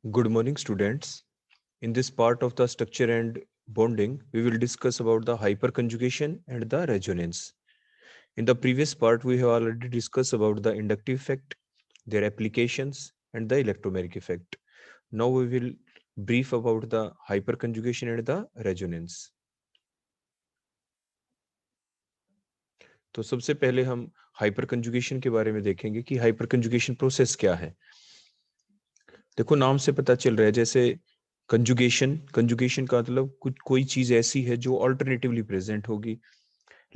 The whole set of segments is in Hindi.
Good morning, students. In this part of the structure and bonding, we will discuss about the hyperconjugation and the resonance. In the previous part, we have already discussed about the inductive effect, their applications, and the electromagnetic effect. Now we will brief about the hyperconjugation and the resonance. तो सबसे पहले हम हाइपरकंजुगेशन के बारे में देखेंगे कि हाइपरकंजुगेशन प्रोसेस क्या है। देखो नाम से पता चल रहा है जैसे कंजुगेशन कंजुगेशन का मतलब कुछ कोई चीज ऐसी है जो अल्टरनेटिवली प्रेजेंट होगी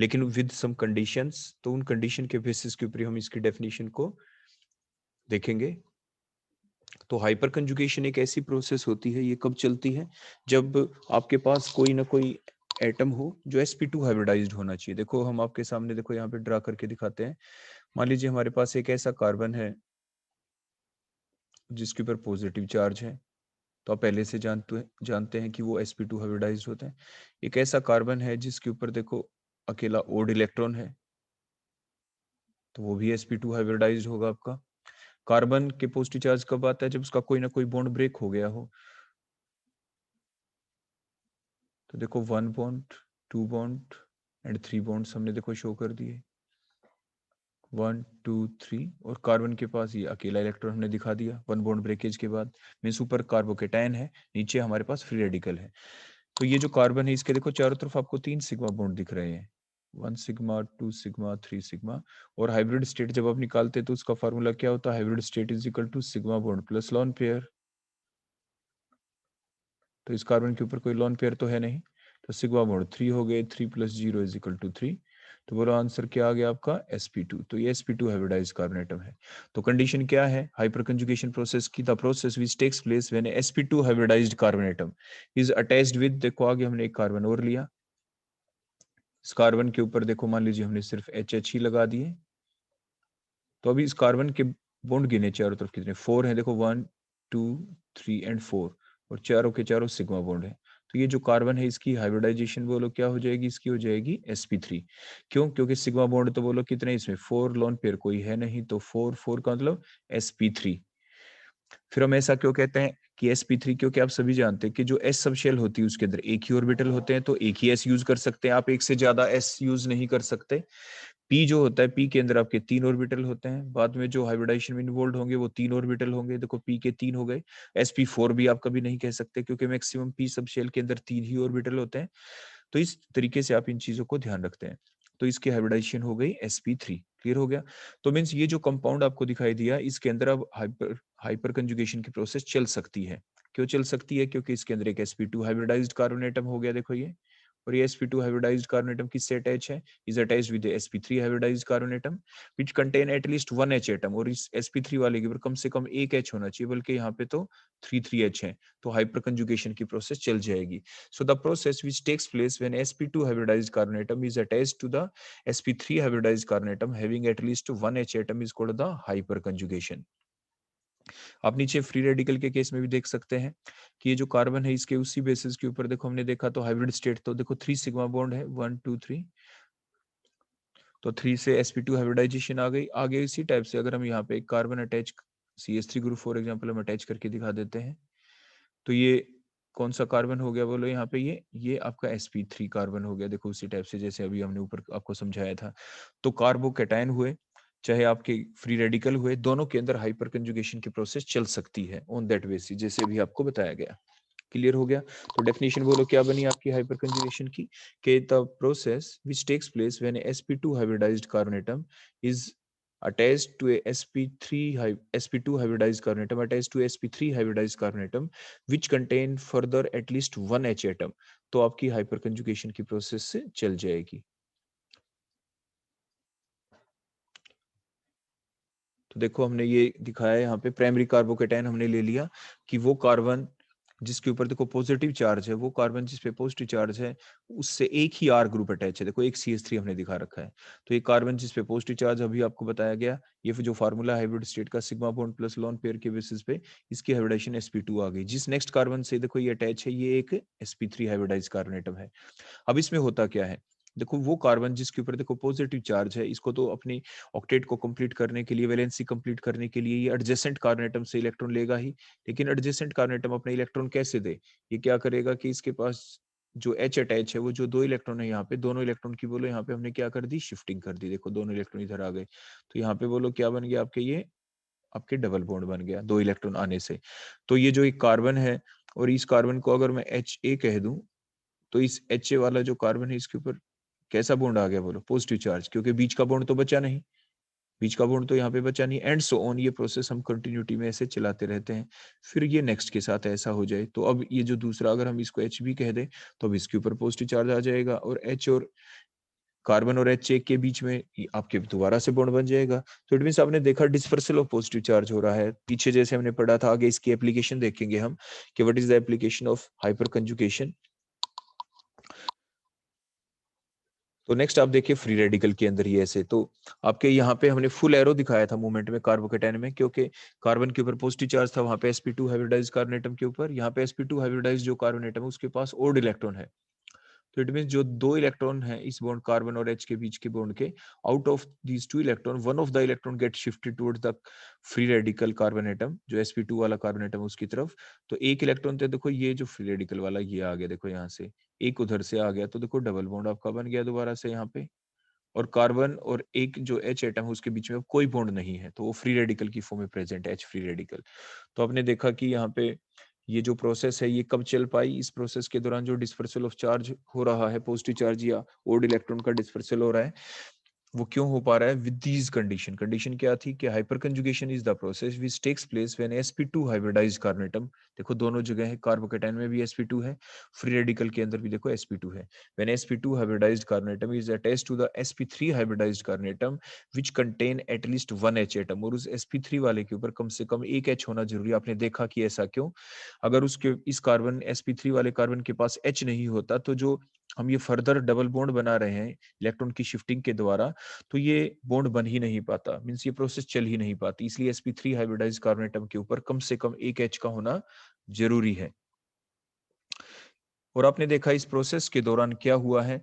लेकिन विद सम कंडीशंस। तो उन कंडीशन के बेसिस के ऊपर हम इसकी डेफिनेशन को देखेंगे। तो हाइपर कंजुगेशन एक ऐसी प्रोसेस होती है, ये कब चलती है जब आपके पास कोई ना कोई एटम हो जो sp2 हाइब्रिडाइज्ड होना चाहिए। देखो हम आपके सामने देखो यहाँ पे ड्रा करके दिखाते हैं। मान लीजिए हमारे पास एक ऐसा कार्बन है जिसके ऊपर पॉजिटिव चार्ज है, तो आप पहले से जानते हैं कि वो sp2 हाइब्रिडाइज्ड होते हैं। एक ऐसा कार्बन है जिसके ऊपर देखो अकेला ओड इलेक्ट्रॉन है, तो वो भी sp2 हाइब्रिडाइज्ड होगा आपका। कार्बन के पॉजिटिव चार्ज कब आता है? जब उसका कोई ना कोई बॉन्ड ब्रेक हो गया हो। तो देखो 1 बॉन्ड, 2 बॉन्ड एंड 3 बॉन्ड्स हमने देखो शो कर दिए, 1 2 3। और कार्बन के पास ये अकेला इलेक्ट्रॉन हमने दिखा दिया 1 बॉन्ड ब्रेकेज के बाद। मींस ऊपर कार्बोकेटायन है, नीचे हमारे पास फ्री रेडिकल है। तो ये जो कार्बन है इसके देखो चारों तरफ आपको 3 सिग्मा बॉन्ड दिख रहे हैं, 1 सिग्मा, 2 सिग्मा, 3 सिग्मा। और हाइब्रिड स्टेट जब आप निकालते हैं तो उसका फार्मूला क्या होता है? Hybrid state is equal to sigma bond plus lone pair. तो इस कार्बन के ऊपर कोई लोन पेयर तो है नहीं, तो सिग्मा बॉन्ड 3 हो गए, 3 प्लस 0 इज इक्वल टू 3। तो बोलो आंसर क्या आ गया आपका? sp2। तो ये sp2 हाइब्रिडाइज्ड कार्बन एटम है। तो कंडीशन क्या है हाइपर कंजुगेशन प्रोसेस की? The process which takes place when sp2 hybridised carbon atom is attached with, देखो आगे हमने एक कार्बन और लिया, इस कार्बन के ऊपर देखो मान लीजिए हमने सिर्फ HH ही लगा दिए। तो अभी इस कार्बन के बॉन्ड गिने चारों तरफ कितने? 4 हैं, देखो 1 2 3 एंड 4। और चारों के चारों सिग्मा बॉन्ड है। तो ये जो कार्बन है इसकी हाइब्रिडाइजेशन बोलो क्या हो जाएगी? इसकी हो जाएगी sp3। क्यों? क्योंकि सिग्मा बॉन्ड तो बोलो कितने इसमें? 4, लोन पेयर कोई है नहीं, तो 4 4 का मतलब sp3। फिर हम ऐसा क्यों कहते हैं कि sp3? क्योंकि आप सभी जानते हैं कि जो s सब शेल होती है उसके अंदर एक ही ऑर्बिटल होते हैं, तो एक ही s यूज कर सकते हैं, आप एक से ज्यादा s यूज नहीं कर सकते। पी जो होता है, पी के अंदर आपके 3 ऑर्बिटल होते हैं, बाद में जो हाइब्रिडाइजेशन में इन्वॉल्व होंगे वो 3 ऑर्बिटल होंगे। देखो पी के 3 हो गए, sp4 भी आप कभी नहीं कह सकते क्योंकि मैक्सिमम पी सब शेल के अंदर 3 ही ऑर्बिटल होते हैं। तो इस तरीके से आप इन चीजों को ध्यान रखते हैं। तो इसकी हाइब्रिडाइजेशन हो गई sp3। क्लियर हो गया? तो मीन्स ये जो कंपाउंड आपको दिखाई दिया इसके अंदर अब हाइपर हाइपर कंजुगेशन की प्रोसेस चल सकती है। क्यों चल सकती है? क्योंकि इसके अंदर एक sp2 हाइब्रिडाइज्ड कार्बन एटम हो गया, देखो ये। और ये sp2 हाइब्रिडाइज्ड कार्बन एटम किससे अटैच है? Is attached with sp3 hybridised carbon atom which contain at least 1 H atom. और इस sp3 वाले के ऊपर कम से कम एक H होना चाहिए, बल्कि यहाँ पे तो 3 3 H है। तो हाइपर कंजुगेशन की प्रोसेस चल जाएगी। So the process which takes place when sp2 hybridized carbon atom is attached to the sp3 hybridized carbon atom having at least 1 H atom is called the hyperconjugation। आप नीचे फ्री रेडिकल के केस में भी देख सकते हैं कि ये जो कार्बन है इसके उसी बेसिस के ऊपर देखो हमने देखा तो हाइब्रिड स्टेट तो देखो 3 सिग्मा बॉन्ड है, 1 2 3। तो 3 से sp2 हाइब्रिडाइजेशन आ गई। आगे इसी टाइप से अगर हम यहाँ पे एक carbon attach CH3 group for example हम अटैच करके दिखा देते हैं, तो ये कौन सा कार्बन हो गया बोलो यहाँ पे? ये आपका sp3 कार्बन हो गया। देखो उसी टाइप से जैसे अभी हमने ऊपर आपको समझाया था। तो कार्बोकेटायन हुए चाहे आपके फ्री रेडिकल हुए, दोनों के अंदर हाइपर कंजुगेशन की प्रोसेस चल सकती है ऑन दैट बेसिस, जैसे अभी आपको बताया गया। क्लियर हो गया? तो डेफिनेशन बोलो क्या बनी आपकी हाइपर कंजुगेशन की? कि the process which takes place when sp2 hybridised carbon atom is attached to a sp2 hybridized carbon atom attached to sp3 hybridized carbon atom which contain further at least 1 H atom, तो आपकी हाइपर कंजुगेशन की प्रोसेस से चल जाएगी। तो देखो हमने ये दिखाया यहाँ पे प्राइमरी कार्बोकेटायन हमने ले लिया कि वो कार्बन जिसके ऊपर देखो पॉजिटिव चार्ज है, वो कार्बन जिसपे पॉजिटिव चार्ज है उससे एक ही R ग्रुप अटैच है। देखो एक CH3 हमने दिखा रखा है। तो ये कार्बन जिसपे पॉजिटिव चार्ज अभी आपको बताया गया, ये जो फार्मूला हाइब्रिड स्टेट का sigma bond plus lone pair के बेसिस पे इसकी हाइब्रिडाइजेशन sp2 आ गई। जिस नेक्स्ट कार्बन से देखो ये अटैच है, ये एक sp3 हाइब्रिडाइज कार्बन एटम है। अब इसमें होता क्या है? देखो वो कार्बन जिसके ऊपर देखो पॉजिटिव चार्ज है, इसको तो अपनी ऑक्टेट को कंप्लीट करने के लिए, वैलेंसी कंप्लीट करने के लिए ये एडजेसेंट कार्बन एटम से इलेक्ट्रॉन लेगा ही। लेकिन एडजेसेंट कार्बन एटम अपने इलेक्ट्रॉन कैसे दे? ये क्या करेगा कि इसके पास जो H अटैच है, वो जो 2 इलेक्ट्रॉन है यहाँ पे, दोनों इलेक्ट्रॉन की बोलो यहाँ पे हमने क्या कर दी, शिफ्टिंग कर दी। देखो दोनों इलेक्ट्रॉन इधर आ गए, तो यहाँ पे बोलो क्या बन गया आपके, ये आपके डबल बॉन्ड बन गया 2 इलेक्ट्रॉन आने से। तो ये जो एक कार्बन है, और इस कार्बन को अगर मैं Ha कह दूं, तो इस Ha वाला जो कार्बन है इसके ऊपर कैसा बॉन्ड आ गया बोलो, पॉजिटिव चार्ज, क्योंकि बीच का बॉन्ड तो बचा नहीं, बीच का बॉन्ड तो यहाँ पे बचा नहीं, एंड सो ऑन। ये प्रोसेस हम कंटिन्यूटी में ऐसे चलाते रहते हैं, फिर ये नेक्स्ट के साथ ऐसा हो जाए। तो अब ये जो दूसरा, अगर हम इसको H भी कह दें, तो अब इसके ऊपर पॉजिटिव चार्ज आ जाएगा, और H और कार्बन और H के बीच में आपके दोबारा से बॉन्ड बन जाएगा। तो इट मींस आपने देखा डिस्पर्सल ऑफ पॉजिटिव चार्ज हो रहा है पीछे, जैसे हमने पढ़ा था। आगे इसकी एप्लीकेशन देखेंगे हम कि what is the application of hyper conjugation. तो नेक्स्ट आप देखिए फ्री रेडिकल के अंदर ये ऐसे, तो आपके यहाँ पे हमने फुल एरो दिखाया था मूवमेंट में कार्बोकेटाइन में, क्योंकि कार्बन के ऊपर पॉजिटिव चार्ज था, वहां पे sp2 हाइब्रिडाइज्ड कार्बन एटम के ऊपर, यहाँ पे sp2 हाइब्रिडाइज्ड जो कार्बन एटम है उसके पास ओड इलेक्ट्रॉन है। तो इट मीन जो 2 इलेक्ट्रॉन है इस बॉन्ड कार्बन और H के बीच के बॉन्ड के, out of these 2 electron one of the electron get shifted toward the free radical carbon atom, जो sp2 वाला कार्बन एटम उसकी तरफ। तो एक इलेक्ट्रॉन तो देखो ये जो फ्री रेडिकल वाला ये आ गया, देखो यहाँ से एक उधर से आ गया, तो देखो डबल बॉन्ड आपका बन गया दोबारा से यहाँ पे। और कार्बन और एक जो H एटम है उसके बीच में कोई बॉन्ड नहीं है, तो वो फ्री रेडिकल की फॉर्म में प्रेजेंट है, H फ्री रेडिकल। तो आपने देखा कि यहाँ पे ये जो प्रोसेस है ये कब चल पाई, इस प्रोसेस के दौरान जो डिस्पर्सल ऑफ चार्ज हो रहा है, पॉजिटिव चार्ज या ओड इलेक्ट्रॉन का डिस्पर्सल हो रहा है, वो क्यों हो पा रहा है, विद दीज कंडीशन। कंडीशन क्या थी कि hyperconjugation is the process which takes place when sp2 hybridised carbon atom, देखो दोनों जगह है, कार्बोकेटाइन में भी sp2 है, फ्री रेडिकल के अंदर भी देखो sp2 है। When sp2 hybridised carbon atom is attached to the sp3 hybridised carbon atom which contain at least 1 H atom, और उस sp3 वाले के ऊपर कम से कम एक H होना जरूरी। आपने देखा कि ऐसा क्यों, अगर उसके इस कार्बन sp3 वाले कार्बन के पास H नहीं होता, तो जो हम ये फर्दर डबल बॉन्ड बना रहे हैं इलेक्ट्रॉन की शिफ्टिंग के द्वारा, तो ये बॉन्ड बन ही नहीं पाता, मींस ये प्रोसेस चल ही नहीं पाती। इसलिए sp3 हाइब्रिडाइज्ड कार्बन एटम के ऊपर कम से कम एक H का होना जरूरी है। और आपने देखा इस प्रोसेस के दौरान क्या हुआ है,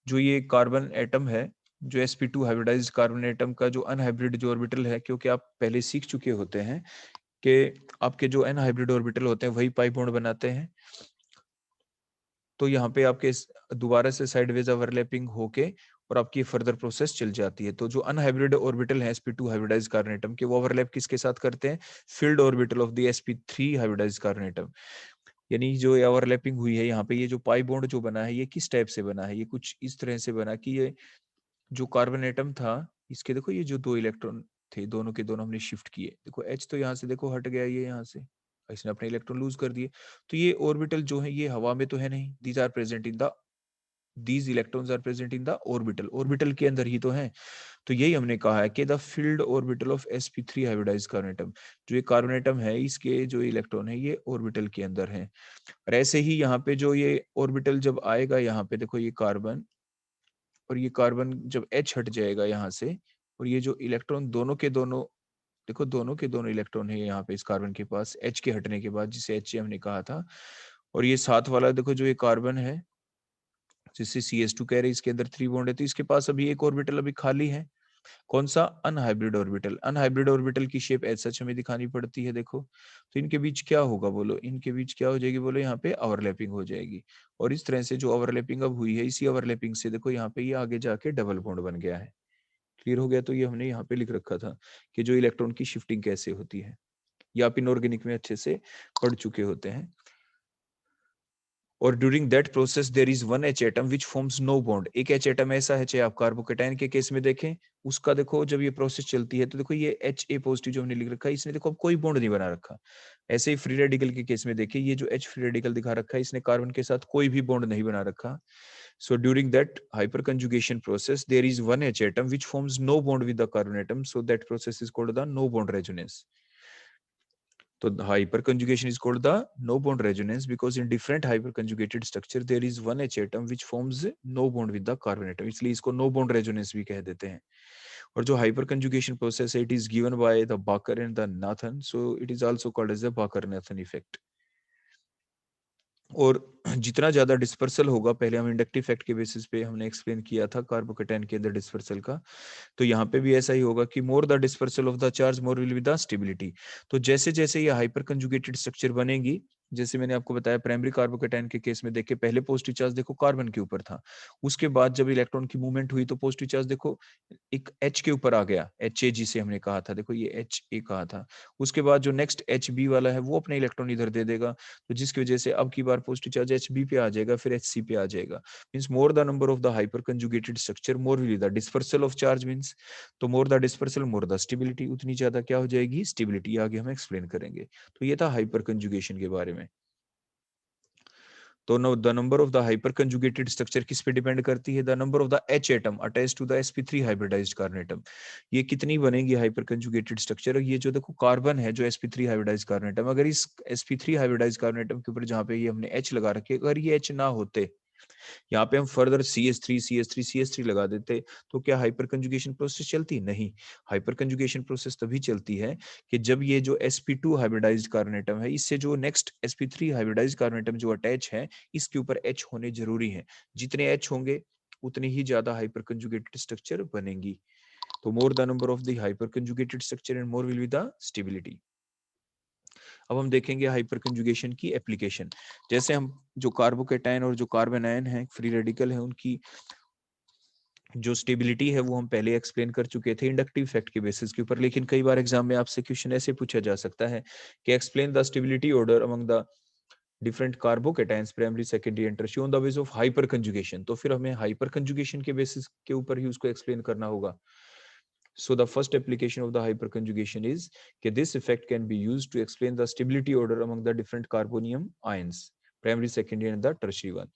जो ये कार्बन एटम है, जो sp2 हाइब्रिडाइज्ड कार्बन एटम का जो अनहाइब्रिड जो ऑर्बिटल है, क्योंकि आप पहले सीख चुके होते हैं कि आपके जो अनहाइब्रिड ऑर्बिटल होते हैं वही पाई बॉन्ड बनाते हैं। तो यहाँ पे आपके दोबारा से साइडवेज ओवरलैपिंग होके और आपकी फर्दर प्रोसेस चल जाती है। तो जो अनहाइब्रिड ऑर्बिटल है sp2 हाइब्रिडाइज्ड कार्बन एटम के, वो ओवरलैप किसके साथ करते हैं, filled orbital of the sp3 hybridised carbon atom. यानी जो ओवरलैपिंग हुई है यहाँ पे, ये जो पाई बॉन्ड जो बना है ये किस टाइप से बना है, ये कुछ इस तरह से बना कि ये जो कार्बन एटम था इसके, देखो ये जो 2 इलेक्ट्रॉन थे दोनों के दोनों हमने शिफ्ट किए, देखो H तो यहाँ से देखो हट गया, ये यहाँ से इसने अपने इलेक्ट्रॉन लूज कर दिए। तो ये ऑर्बिटल जो है ये हवा में तो है नहीं, these are present in the, these electrons are present in the orbital, orbital के अंदर ही तो है। तो यही हमने कहा है कि the filled orbital of sp3 hybridised carbon atom, जो ये कार्बन एटम है इसके जो इलेक्ट्रॉन है ये ऑर्बिटल के अंदर है। और ऐसे ही यहाँ पे जो ये ऑर्बिटल जब आएगा यहाँ पे, देखो ये कार्बन और ये कार्बन जब H हट जाएगा यहाँ से, और ये जो इलेक्ट्रॉन दोनों के दोनों, देखो दोनों के दोनों इलेक्ट्रॉन है यहाँ पे इस कार्बन के पास H के हटने के बाद, जिसे H हमने कहा था। और ये साथ वाला देखो जो ये कार्बन है जिससे CH2 कह रहे हैं, इसके अंदर 3 बॉन्ड है, तो इसके पास अभी एक ऑर्बिटल अभी खाली है। कौन सा, अनहाइब्रिड ऑर्बिटल। अनहाइब्रिड ऑर्बिटल की शेप एज सच हमें दिखानी पड़ती है, देखो। तो इनके बीच क्या होगा बोलो, इनके बीच क्या हो जाएगी बोलो, यहाँ पे ओवरलैपिंग हो जाएगी। और इस तरह से जो ओवरलैपिंग अब हुई है, इसी ओवरलैपिंग से देखो यहाँ पे ये आगे जाके डबल बॉन्ड बन गया है। क्लियर हो गया। तो ये हमने यहाँ पे लिख रखा था कि जो इलेक्ट्रॉन की शिफ्टिंग कैसे होती है, या आप इनऑर्गेनिक में अच्छे से पढ़ चुके होते हैं। और during that process there is one H atom which forms no bond, एक H एटम ऐसा है, चाहे आप कार्बोकेटाइन के केस में देखें उसका, देखो जब ये प्रोसेस चलती है तो देखो ये Ha पॉजिटिव जो हमने लिख रखा है, इसने देखो अब कोई बॉन्ड नहीं बना रखा। ऐसे ही फ्री रेडिकल के केस में देखिए, ये जो H फ्री रेडिकल दिखा रखा है, इसने कार्बन के साथ कोई भी बॉन्ड नहीं बना रखा। So during that hyperconjugation process, there is one H atom which forms no bond with the carbon atom. So that process is called the no bond resonance. So the hyperconjugation is called the no bond resonance because in different hyperconjugated structure there is one H atom which forms no bond with the carbon atom. इसलिए इसको no bond resonance भी कह देते हैं। और जो hyperconjugation process है, it is given by the Baker and the Nathan. So it is also called as the Baker-Nathan effect. और जितना ज्यादा डिस्पर्सल होगा, पहले हम इंडक्टिव फैक्ट के बेसिस पे हमने एक्सप्लेन किया था कार्बोकेटाइन के अंदर डिस्पर्सल का, तो यहाँ पे भी ऐसा ही होगा कि more the dispersal of the charge more will be the stability. तो जैसे जैसे ये हाइपर कंजुगेटेड स्ट्रक्चर बनेगी, जैसे मैंने आपको बताया प्राइमरी कार्बोकेटाइन के केस में देखिए पहले पॉजिटिव चार्ज देखो कार्बन के ऊपर था, उसके बाद जब इलेक्ट्रॉन की मूवमेंट हुई तो पॉजिटिव चार्ज देखो एक H के ऊपर आ गया, HA जिसे हमने कहा था, देखो ये HA कहा था। उसके बाद जो नेक्स्ट HB वाला है वो अपने इलेक्ट्रॉन इधर दे देगा, तो जिसकी वजह से अब की बार पॉजिटिव चार्ज HB पे आ जाएगा, फिर HC पे आ जाएगा। Means more the number of the hyper conjugated structure more will the dispersal of charge means, तो more the dispersal more the stability, उतनी ज्यादा क्या हो जाएगी स्टेबिलिटी, आगे हम एक्सप्लेन करेंगे। तो ये था हाइपर कंजुगेशन के बारे में। तो the number of the hyper conjugated structure किस पे डिपेंड करती है, the number of the H atom attached to the sp3 hybridised carbon atom. ये कितनी बनेगी हाइपर कंजुगेटेड स्ट्रक्चर, ये जो देखो कार्बन है जो sp3 हाइब्रिडाइज्ड कार्बन एटम, अगर इस sp3 हाइब्रिडाइज्ड कार्बन एटम के ऊपर जहां पे ये हमने H लगा रखे, अगर ये H ना होते, यहाँ पे हम फर्दर CH3 लगा देते, तो क्या हाइपर कंजुगेशन प्रोसेस चलती? नहीं। हाइपर कंजुगेशन प्रोसेस तभी चलती है कि जब ये जो sp2 हाइब्रिडाइज्ड कार्बन एटम है, इससे जो next sp3 hybridised carbon atom जो अटैच है, इसके ऊपर H होने जरूरी है। जितने H होंगे उतनी ही ज्यादा हाइपर कंजुगेटेड स्ट्रक्चर बनेंगी। तो more the number of the hyper conjugated structure and more will be the stability. अब हम देखेंगे हाइपर कंजुगेशन की एप्लीकेशन। जैसे हम जो कार्बोकेटाइन और जो कार्बन आयन है, फ्री रेडिकल है, उनकी जो स्टेबिलिटी है वो हम पहले एक्सप्लेन कर चुके थे इंडक्टिव फैक्ट के बेसिस के ऊपर, लेकिन कई बार एग्जाम में आपसे क्वेश्चन ऐसे पूछा जा सकता है कि explain the stability order among the different carbocations primary secondary and tertiary on the base of hyper conjugation. तो फिर हमें हाइपर कंजुगेशन के बेसिस के ऊपर ही उसको एक्सप्लेन करना होगा। So the first application of the hyperconjugation is that this effect can be used to explain the stability order among the different carbonium ions, primary, secondary and the tertiary one.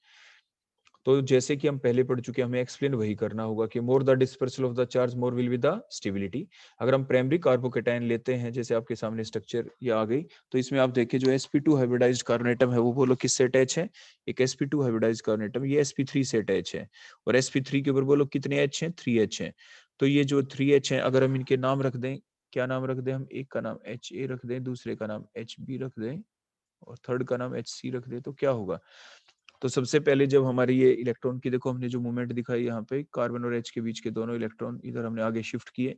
तो जैसे कि हम पहले पढ़ चुके हैं, हमें एक्सप्लेन वही करना होगा कि more the dispersal of the charge more will be the stability. अगर हम प्राइमरी कार्बोकेटाइन लेते हैं, जैसे आपके सामने स्ट्रक्चर ये आ गई, तो इसमें आप देखिए जो sp2 हाइब्रिडाइज्ड कार्बन एटम है वो बोलो किससे अटैच है, एक sp2 हाइब्रिडाइज्ड कार्बन एटम ये sp3 से अटैच है, और sp3 के ऊपर बोलो कितने H हैं, 3H हैं। तो ये जो 3H हैं, अगर हम इनके नाम रख दें, क्या नाम रख दें हम, एक का नाम HA रख दें, दूसरे का नाम HB रख दें, और थर्ड का नाम HC रख दें, तो क्या होगा? तो सबसे पहले जब हमारी ये इलेक्ट्रॉन की देखो हमने जो मूवमेंट दिखाई यहाँ पे, कार्बन और H के बीच के दोनों इलेक्ट्रॉन इधर हमने आगे शिफ्ट किए,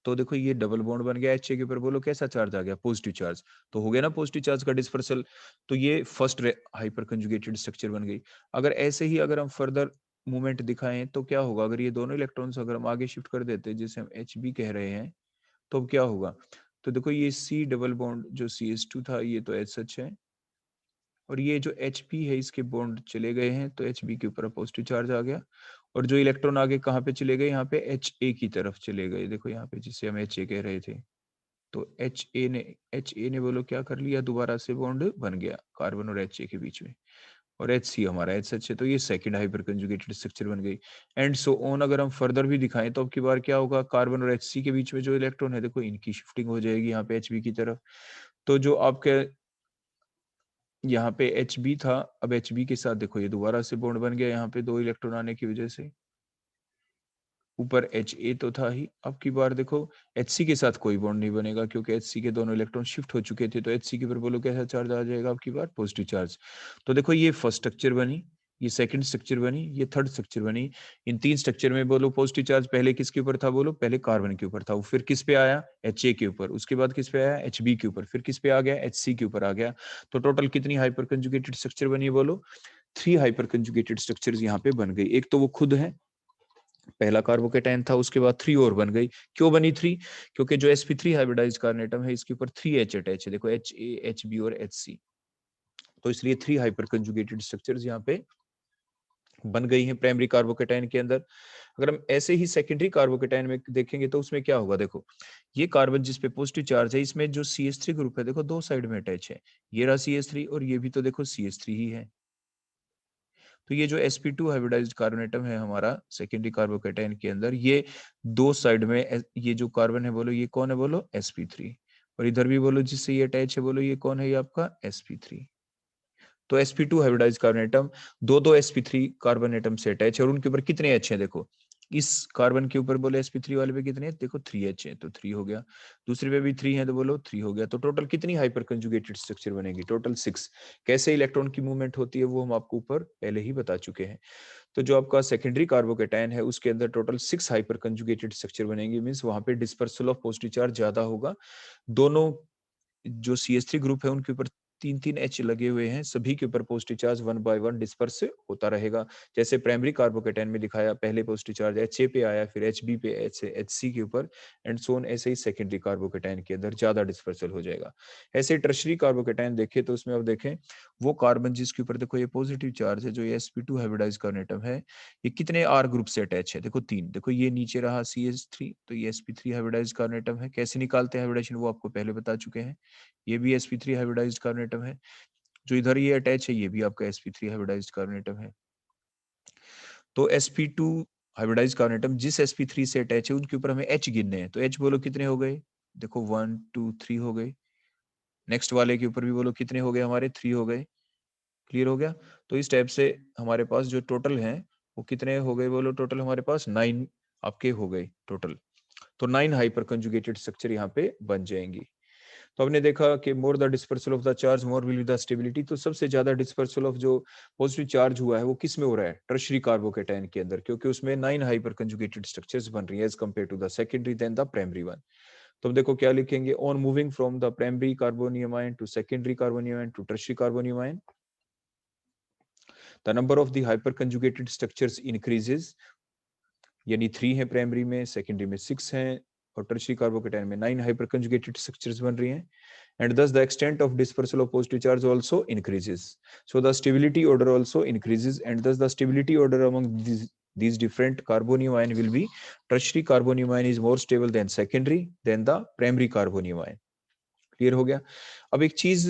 तो देखो ये डबल बॉन्ड बन गया HA के ऊपर, बोलो कैसा चार्ज आ गया, पॉजिटिव चार्ज। तो हो गया ना पॉजिटिव चार्ज का डिस्पर्सल, तो ये फर्स्ट हाइपर कंजुगेटेड स्ट्रक्चर बन गई। अगर ऐसे ही अगर हम फर्दर मूवमेंट दिखाएं तो क्या होगा, अगर ये दोनों इलेक्ट्रॉन्स अगर हम आगे शिफ्ट कर देते जिसे हम HB कह रहे हैं, तो अब क्या होगा? तो देखो ये C डबल बॉन्ड जो CH2 था ये तो SH है, और ये जो HP है इसके बॉन्ड चले गए हैं, तो HB के ऊपर पॉजिटिव चार्ज आ गया, और जो इलेक्ट्रॉन आगे कहाँ पे चले गए, यहाँ पे HA की तरफ चले गए, देखो यहाँ पे जिसे हम HA कह रहे थे। तो HA ने बोलो क्या कर लिया, दोबारा से बॉन्ड बन गया कार्बन और HA के बीच में, और HC हमारा SH है, तो ये सेकंड हाइपर कंजुगेटेड स्ट्रक्चर बन गई। एंड सो ऑन अगर हम फर्दर भी दिखाएं तो अब की बार क्या होगा, कार्बन और HC के बीच में जो इलेक्ट्रॉन है देखो इनकी शिफ्टिंग हो जाएगी यहाँ पे HB की तरफ। तो जो आपके यहाँ पे HB था, अब HB के साथ देखो ये दोबारा से बॉन्ड बन गया, यहाँ पे दो इलेक्ट्रॉन आने की वजह से। ऊपर HA तो था ही, अब की बार देखो HC के साथ कोई बॉन्ड नहीं बनेगा क्योंकि HC के दोनों इलेक्ट्रॉन शिफ्ट हो चुके थे, तो HC के ऊपर बोलो कैसा चार्ज आ जाएगा, अब की बार पॉजिटिव चार्ज। तो देखो ये फर्स्ट स्ट्रक्चर बनी, ये सेकंड स्ट्रक्चर बनी, ये थर्ड स्ट्रक्चर बनी। इन तीन स्ट्रक्चर में बोलो पॉजिटिव चार्ज पहले किसके ऊपर था, बोलो पहले कार्बन के ऊपर था, वो फिर किस पे आया, HA के ऊपर, उसके बाद किस पे आया, HB के ऊपर, फिर किस पे आ गया, HC के ऊपर आ गया। तो टोटल कितनी हाइपर कंजुगेटेड स्ट्रक्चर बनी, बोलो 3 हाइपर कंजुगेटेड स्ट्रक्चर्स यहाँ पे बन गई। एक तो वो खुद है, पहला कार्बोकेटाइन था, उसके बाद 3 और बन गई। क्यों बनी 3? क्योंकि जो sp3 हाइब्रिडाइज्ड कार्बन एटम है इसके ऊपर 3H अटैच है, देखो HA, HB और HC, तो इसलिए 3 हाइपर कंजुगेटेड स्ट्रक्चर्स यहाँ पे बन गई हैं प्राइमरी कार्बोकेटाइन के अंदर। अगर हम ऐसे ही सेकेंडरी कार्बोकेटाइन में देखेंगे तो उसमें क्या होगा, देखो ये कार्बन जिस पे पॉजिटिव चार्ज है, इसमें जो CH3 ग्रुप है देखो दो साइड में अटैच है, ये रहा CH3 और ये भी तो देखो CH3 ही है। तो ये जो sp2 हाइब्रिडाइज्ड कार्बन एटम है हमारा सेकेंडरी कार्बोकेटाइन के अंदर, ये दो साइड में ये जो कार्बन है बोलो ये कौन है, बोलो sp3, और इधर भी बोलो जिससे ये अटैच है, बोलो ये कौन है, ये आपका sp3। तो sp2 हाइब्रिडाइज्ड कार्बन एटम दो दो sp3 कार्बन एटम से अटैच है, और उनके ऊपर कितने H हैं देखो, इस कार्बन के ऊपर बोले sp3 वाले पे कितने हैं, देखो 3H है तो 3 हो गया, दूसरे पे भी 3 है तो बोलो 3 हो गया। तो टोटल कितनी हाइपर कंजुगेटेड स्ट्रक्चर बनेगी, टोटल 6। कैसे इलेक्ट्रॉन की मूवमेंट होती है वो हम आपको ऊपर पहले ही बता चुके हैं। तो जो आपका सेकेंडरी कार्बोकेटायन है उसके अंदर टोटल 6 हाइपर कंजुगेटेड स्ट्रक्चर बनेंगे, मींस वहां पे डिस्पर्सल ऑफ पॉजिटिव चार्ज ज्यादा होगा। दोनों जो CH3 ग्रुप है उनके ऊपर 3-3 H लगे हुए हैं, सभी के ऊपर पॉजिटिव चार्ज 1 बाय 1 डिस्पर्स होता रहेगा। जैसे प्राइमरी कार्बोकेटायन में दिखाया, पहले पॉजिटिव चार्ज HA पे आया, फिर HB पे, HC के ऊपर एंड सो ऑन, ऐसे ही सेकेंडरी कार्बोकेटायन के अंदर ज्यादा डिस्पर्सल हो जाएगा। ऐसे टर्शरी कार्बोकेटायन देखें तो उसमें आप देखें वो कार्बन जिसके ऊपर देखो ये पॉजिटिव चार्ज है, जो ये sp2 हाइब्रिडाइज कार्बन एटम है, ये कितने R ग्रुप से अटैच है, देखो 3। देखो ये नीचे रहा CH3, तो ये sp3 हाइब्रिडाइज कार्बन एटम है। कैसे निकालते हैं हाइब्रिडाइजेशन वो आपको पहले बता चुके हैं। ये भी sp3 हाइब्रिडाइज्ड कार्बन एटम है, जो इधर ये अटैच है ये भी आपका sp3 हाइब्रिडाइज्ड कार्बन एटम है। तो sp2 हाइब्रिडाइज्ड कार्बन एटम जिस sp3 से अटैच है उनके ऊपर हमें H गिनने हैं, तो H बोलो कितने हो गए, देखो 1 2 3 हो गए। नेक्स्ट वाले के ऊपर भी बोलो कितने हो गए, हमारे 3 हो गए। क्लियर हो गया। तो इस टाइप से हमारे पास जो टोटल हैं वो कितने हो गए, बोलो टोटल हमारे पास 9 आपके हो गए टोटल। तो 9 हाइपर कंजुगेटेड स्ट्रक्चर यहाँ पे बन जाएंगी। तो हमने देखा कि more the dispersal of the charge more will be the stability. तो सबसे ज्यादा डिस्पर्सल ऑफ जो पॉजिटिव चार्ज हुआ है वो किस में हो रहा है, टर्शरी कार्बोकेटायन के अंदर, क्योंकि उसमें 9 हाइपर कंजुगेटेड स्ट्रक्चर्स बन रही है as compare to the secondary than the primary one. तो अब देखो क्या लिखेंगे, on moving from the primary carbonium ion to secondary carbonium ion to tertiary carbonium ion, the number of the hyper conjugated structures increases, यानी 3 है प्राइमरी में, सेकेंडरी में 6 है और टर्शरी कार्बोकेटायन में 9 हाइपर कंजुगेटेड स्ट्रक्चर्स बन रही हैं, and thus the extent of dispersal of positive charge also increases. So the stability order also increases, and thus the stability order among these different carbonium ion will be tertiary carbonium ion is more stable than secondary than the primary carbonium ion. Clear हो गया। अब एक चीज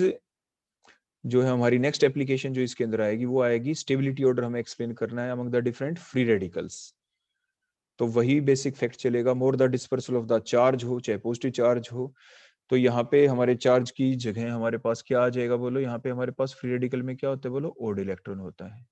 जो है हमारी नेक्स्ट एप्लीकेशन जो इसके अंदर आएगी वो आएगी स्टेबिलिटी ऑर्डर हमें एक्सप्लेन करना है among the different free radicals. तो वही बेसिक फैक्ट चलेगा, मोर the dispersal of the charge हो चाहे पॉजिटिव चार्ज हो, तो यहाँ पे हमारे चार्ज की जगह हमारे पास क्या आ जाएगा, बोलो यहाँ पे हमारे पास फ्री रेडिकल में क्या होता है, बोलो ओड इलेक्ट्रॉन होता है।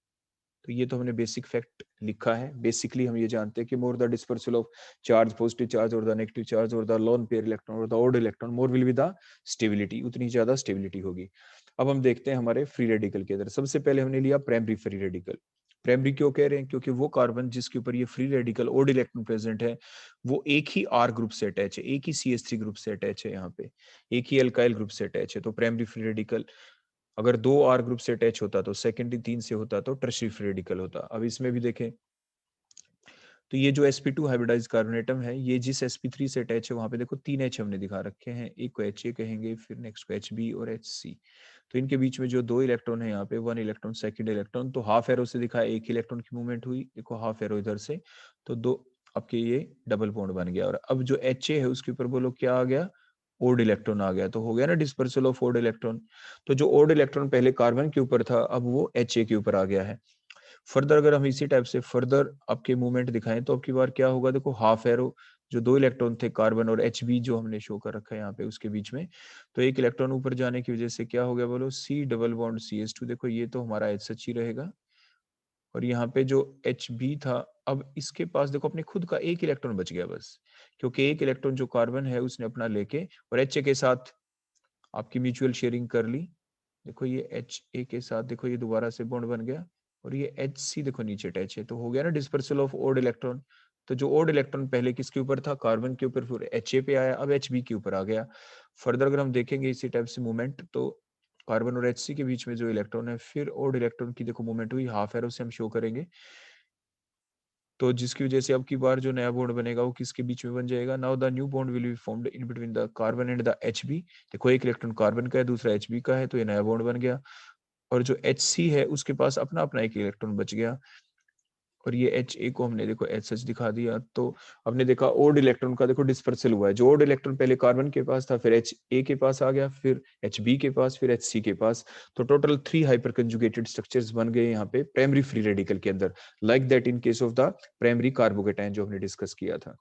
तो ये तो हमने बेसिक फैक्ट लिखा है। बेसिकली हम ये जानते हैं कि more the dispersal of charge positive charge और द नेगेटिव चार्ज और द लोन पेयर इलेक्ट्रॉन और the odd electron more will be the stability, उतनी ज्यादा स्टेबिलिटी होगी। अब हम देखते हैं हमारे फ्री रेडिकल के अंदर। सबसे पहले हमने लिया प्राइमरी फ्री रेडिकल। प्राइमरी क्यों कह रहे हैं, क्योंकि वो कार्बन जिसके ऊपर ये free radical odd electron present है वो एक ही R ग्रुप से अटैच है, एक ही CH3 ग्रुप से अटैच है, यहाँ पे एक ही अल्काइल ग्रुप से अटैच है। तो प्राइमरी फ्री रेडिकल अगर 2 R ग्रुप से अटैच होता तो सेकेंडरी 3 से होता तो टर्शियरी फ्री रेडिकल होता। अब इसमें भी देखें तो ये जो sp2 हाइब्रिडाइज कार्बन एटम है ये जिस sp3 से अटैच है वहां पे देखो 3 H हमने दिखा रखे हैं, एक को HA कहेंगे, फिर नेक्स्ट को HB और HC। तो इनके बीच में जो 2 इलेक्ट्रॉन है यहाँ पे 1 इलेक्ट्रॉन सेकंड इलेक्ट्रॉन, तो हाफ एरो से दिखा एक इलेक्ट्रॉन की मूवमेंट हुई, देखो हाफ एरो इधर से, तो 2 आपके ये डबल बॉन्ड बन गया। और अब जो HA है उसके ऊपर बोलो क्या आ गया, ओड इलेक्ट्रॉन आ गया। तो हो गया ना डिस्पर्सल ऑफ ओड इलेक्ट्रॉन। तो जो ओड इलेक्ट्रॉन पहले कार्बन के ऊपर था अब वो HA के ऊपर आ गया है। फर्दर अगर हम इसी टाइप से फर्दर आपके मूवमेंट दिखाएं तो अब की बार क्या होगा, देखो हाफ एरो जो 2 इलेक्ट्रॉन थे कार्बन और HB जो हमने शो कर रखा है यहाँ पे उसके बीच में, तो एक इलेक्ट्रॉन ऊपर जाने की वजह से क्या हो गया, बोलो C डबल बॉन्ड CH2। देखो ये तो हमारा H सच ही रहेगा और यहाँ पे जो HB था अब इसके पास देखो अपने खुद का एक इलेक्ट्रॉन बच गया बस, क्योंकि एक इलेक्ट्रॉन जो कार्बन है उसने अपना लेके और HA के साथ आपकी म्यूचुअल शेयरिंग कर ली। देखो ये HA के साथ देखो ये दोबारा से बॉन्ड बन गया और ये HC देखो नीचे अटैच है, तो हो गया ना डिस्पर्सल ऑफ ओड इलेक्ट्रॉन। तो जो ओड इलेक्ट्रॉन पहले किसके ऊपर था, कार्बन के ऊपर, फिर HA पे आया, अब HB के ऊपर आ गया। फर्दर अगर हम देखेंगे इसी टाइप से मूवमेंट तो कार्बन और HC के बीच में जो इलेक्ट्रॉन है फिर ओड इलेक्ट्रॉन की देखो मूवमेंट हुई, हाफ एरो से हम शो करेंगे। तो जिसकी वजह से अब की बार जो नया बॉन्ड बनेगा वो किसके बीच में बन जाएगा, now the new bond will be formed in between the carbon and the HB। देखो एक इलेक्ट्रॉन कार्बन का है दूसरा HB का है, तो ये नया बॉन्ड बन गया। और जो HC है उसके पास अपना अपना एक इलेक्ट्रॉन बच गया और ये HA को हमने देखो HH दिखा दिया। तो हमने देखा ओड इलेक्ट्रॉन का देखो डिस्पर्सल हुआ है, जो ओड इलेक्ट्रॉन पहले कार्बन के पास था फिर HA के पास आ गया, फिर HB के पास, फिर HC के पास। तो टोटल 3 हाइपर कंजुगेटेड स्ट्रक्चर्स बन गए यहाँ पे प्राइमरी फ्री रेडिकल के अंदर, like that in case of the primary carbocation जो हमने डिस्कस किया था।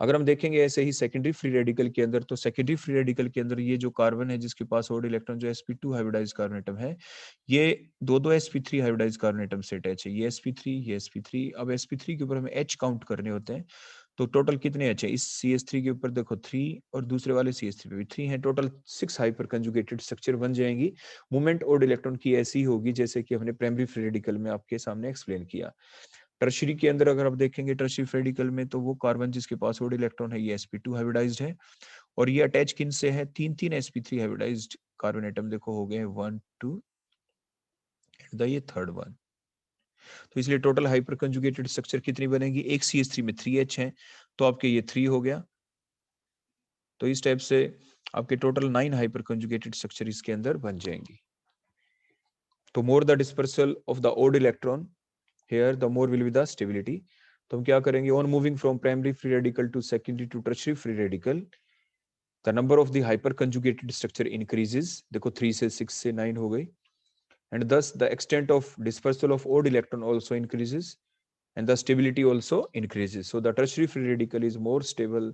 अगर हम देखेंगे ऐसे ही सेकेंडरी फ्री रेडिकल के अंदर, तो सेकेंडरी फ्री रेडिकल के अंदर ये जो कार्बन है जिसके पास ओड इलेक्ट्रॉन जो sp2 हाइब्रिडाइज्ड कार्बन एटम है, ये दो sp3 हाइब्रिडाइज्ड कार्बन एटम से अटैच है। ये sp3, ये sp3। अब sp3 के ऊपर हमें H काउंट करने होते हैं, तो टोटल कितने H है? इस CH3 के ऊपर देखो 3 और दूसरे वाले CH3 पे भी 3 है, टोटल 6 हाइपर कंजुगेटेड स्ट्रक्चर बन जाएंगी। मूवमेंट ओड इलेक्ट्रॉन की ऐसी होगी जैसे कि हमने प्राइमरी फ्री रेडिकल में आपके सामने एक्सप्लेन किया। टर्शियरी के अंदर अगर आप देखेंगे टर्शियरी फ्री रेडिकल में, तो वो कार्बन जिसके पास ओड इलेक्ट्रॉन है ये sp2 हाइब्रिडाइज्ड है, और ये अटैच किन से है? तीन तीन sp3 हाइब्रिडाइज्ड कार्बन एटम देखो हो गए 1 2 एंड द ये थर्ड वन। तो इसलिए टोटल हाइपर कंजुगेटेड स्ट्रक्चर कितनी बनेगी? एक CH3 में 3H है, तो आपके ये 3 हो गया। तो इस टाइप से आपके टोटल 9 हाइपर कंजुगेटेड स्ट्रक्चर इसके अंदर बन जाएंगी। तो more the dispersal of the odd electron here, the more will be the stability. तो हम क्या करेंगे? On moving from primary free radical to secondary to tertiary free radical, the number of the hyper conjugated structure increases. देखो 3 से 6 से 9 हो गई, and thus the extent of dispersal of odd electron also increases and the stability also increases. So the tertiary free radical is more stable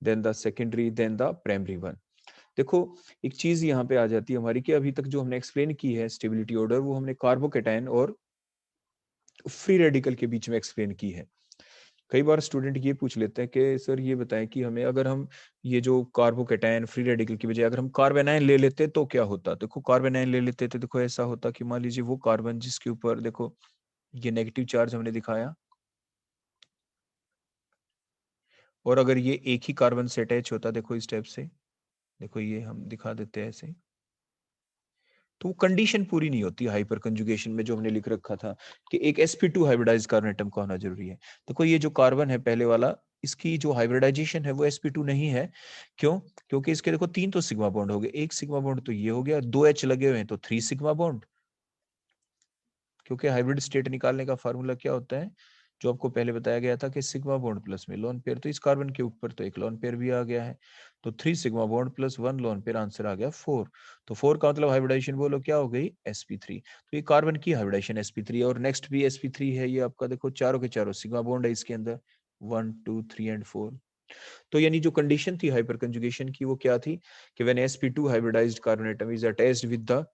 than the secondary than the primary one. देखो एक चीज यहाँ पे आ जाती है हमारी कि अभी तक जो हमने एक्सप्लेन की है स्टेबिलिटी ऑर्डर, वो हमने कार्बोकेटायन और फ्री रेडिकल के बीच में एक्सप्लेन की है। कई बार स्टूडेंट ये पूछ लेते हैं कि सर ये बताएं कि हमें अगर हम ये जो कार्बोकेटायन फ्री रेडिकल की बजाय अगर हम कार्बेनाइन ले लेते तो क्या होता? देखो कार्बेनाइन ले लेते तो देखो ऐसा होता कि मान लीजिए वो कार्बन जिसके ऊपर देखो ये नेगेटिव चार्ज हमने दिखाया, और अगर ये एक ही कार्बन से अटैच होता देखो इस टाइप से, देखो ये हम दिखा देते हैं ऐसे, तो कंडीशन पूरी नहीं होती हाइपर कंजुगेशन में जो हमने लिख रखा था कि एक sp2 हाइब्रिडाइज्ड कार्बन एटम का होना जरूरी है। देखो ये जो कार्बन है पहले वाला, इसकी जो हाइब्रिडाइजेशन है वो sp2 नहीं है। क्यों? क्योंकि इसके देखो 3 तो सिग्मा बॉन्ड हो गए, एक सिग्मा बॉन्ड तो ये हो गया, 2 H लगे हुए हैं तो 3 सिग्मा बॉन्ड। क्योंकि हाइब्रिड स्टेट निकालने का फार्मूला क्या होता है जो आपको पहले बताया गया था कि सिग्मा बॉन्ड प्लस में लोन पेयर, तो इस कार्बन के ऊपर तो एक लोन पेयर भी आ गया है, तो 3 sigma bond plus 1 lone pair, answer आ गया 4। तो 4 का मतलब हाइब्रिडाइजेशन बोलो क्या हो गई? sp3। तो ये कार्बन की हाइब्रिडाइजेशन sp3, और नेक्स्ट भी sp3 है, ये आपका देखो चारों के चारों सिग्मा बॉन्ड है इसके अंदर 1 2 3 एंड 4। तो यानी जो कंडीशन थी हाइपर कंजुगेशन की वो क्या थी कि when sp2 hybridised carbon atom is attached with the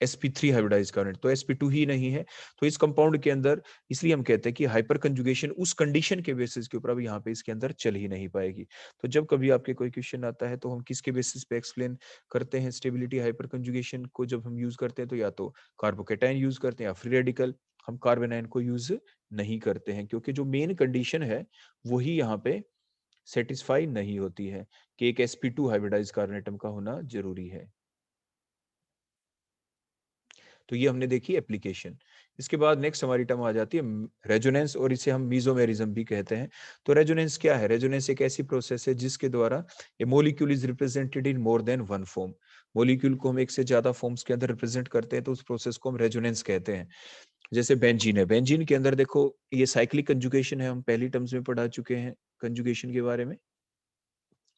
sp3 hybridise carbonate, तो sp2 ही नहीं है। तो इस कंपाउंड के अंदर इसलिए हम कहते हैं कि हाइपर कंजुगेशन उस कंडीशन के बेसिस के ऊपर अब यहाँ पे इसके अंदर चल ही नहीं पाएगी। तो जब कभी आपके कोई क्वेश्चन आता है तो हम किसके बेसिस पे एक्सप्लेन करते हैं स्टेबिलिटी हाइपर कंजुगेशन को? जब हम यूज करते हैं तो या तो कार्बोकेटाइन यूज करते हैं या फ्री रेडिकल, हम कार्बोनाइन को यूज नहीं करते हैं, क्योंकि जो मेन कंडीशन है वही यहाँ पे सेटिस्फाई नहीं होती है कि एक sp2 हाइब्रिडाइज कार्बन एटम का होना जरूरी है। तो ये हमने देखी एप्लीकेशन। इसके बाद नेक्स्ट हमारी टर्म आ जाती है रेजोनेंस, और इसे हम मीजोमेरिज्म भी कहते हैं। तो रेजोनेंस क्या है? रेजोनेंस एक ऐसी प्रोसेस है जिसके द्वारा a molecule is represented in more than one form. Molecule को हम एक से ज्यादा फॉर्म्स के अंदर रिप्रेजेंट करते हैं, तो उस प्रोसेस को हम रेजोनेंस कहते हैं। जैसे बेंजीन है, बेंजीन के अंदर देखो ये साइक्लिक कंजुगेशन है, हम पहली टर्म्स में पढ़ा चुके हैं कंजुगेशन के बारे में।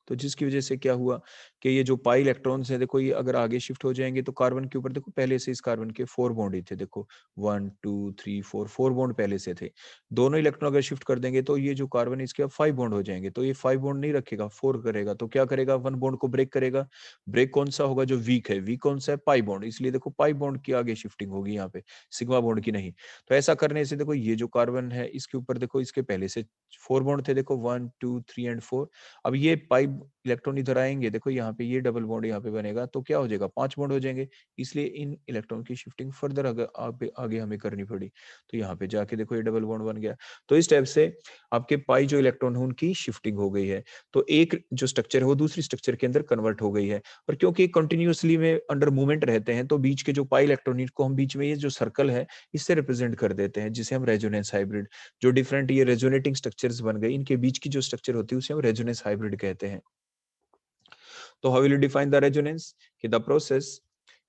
तो जिसकी वजह से क्या हुआ कि ये जो पाई इलेक्ट्रॉन्स हैं देखो, ये अगर आगे शिफ्ट हो जाएंगे तो कार्बन के ऊपर देखो पहले से इस कार्बन के 4 बॉन्ड ही थे, देखो 1 2 3 4 4 बॉन्ड पहले से थे। दोनों इलेक्ट्रॉन अगर शिफ्ट कर देंगे तो ये जो कार्बन है इसके अब 5 बॉन्ड हो जाएंगे, तो ये 5 बॉन्ड नहीं रखेगा, 4 करेगा। तो क्या करेगा? 1 बॉन्ड को ब्रेक करेगा। ब्रेक कौन सा होगा? जो वीक है। वीक कौन सा है? Pi bond. इसलिए देखो पाई बॉन्ड की आगे शिफ्टिंग होगी यहाँ पे, सिग्मा बॉन्ड की नहीं। तो ऐसा करने से देखो ये जो कार्बन है इसके ऊपर देखो इसके पहले से 4 बॉन्ड थे, देखो 1 2 3 एंड 4। अब ये पाई इलेक्ट्रॉन इधर आएंगे, देखो यहाँ पे ये डबल बॉन्ड यहाँ पे बनेगा, तो क्या हो जाएगा? 5 बॉन्ड हो जाएंगे। इसलिए इन इलेक्ट्रॉन की शिफ्टिंग फर्दर आगे हमें करनी पड़ी, तो यहाँ पे जाके देखो ये डबल बॉन्ड बन गया। तो इस टाइप से आपके पाई जो इलेक्ट्रॉन है उनकी शिफ्टिंग हो गई है, तो एक जो स्ट्रक्चर है वो दूसरी स्ट्रक्चर के अंदर कन्वर्ट हो गई है। और क्योंकि कंटिन्यूअसली में अंडर मूवमेंट रहते हैं, तो बीच के जो पाई इलेक्ट्रॉन को हम बीच में ये जो सर्कल है इससे रिप्रेजेंट कर देते हैं, जिसे हम रेजोनेंस हाइब्रिड, जो डिफरेंट ये रेजोनेटिंग स्ट्रक्चर्स बन गए, इनके बीच की जो स्ट्रक्चर होती है उसे हम रेजोनेंस हाइब्रिड कहते हैं। So how will you define the resonance? The process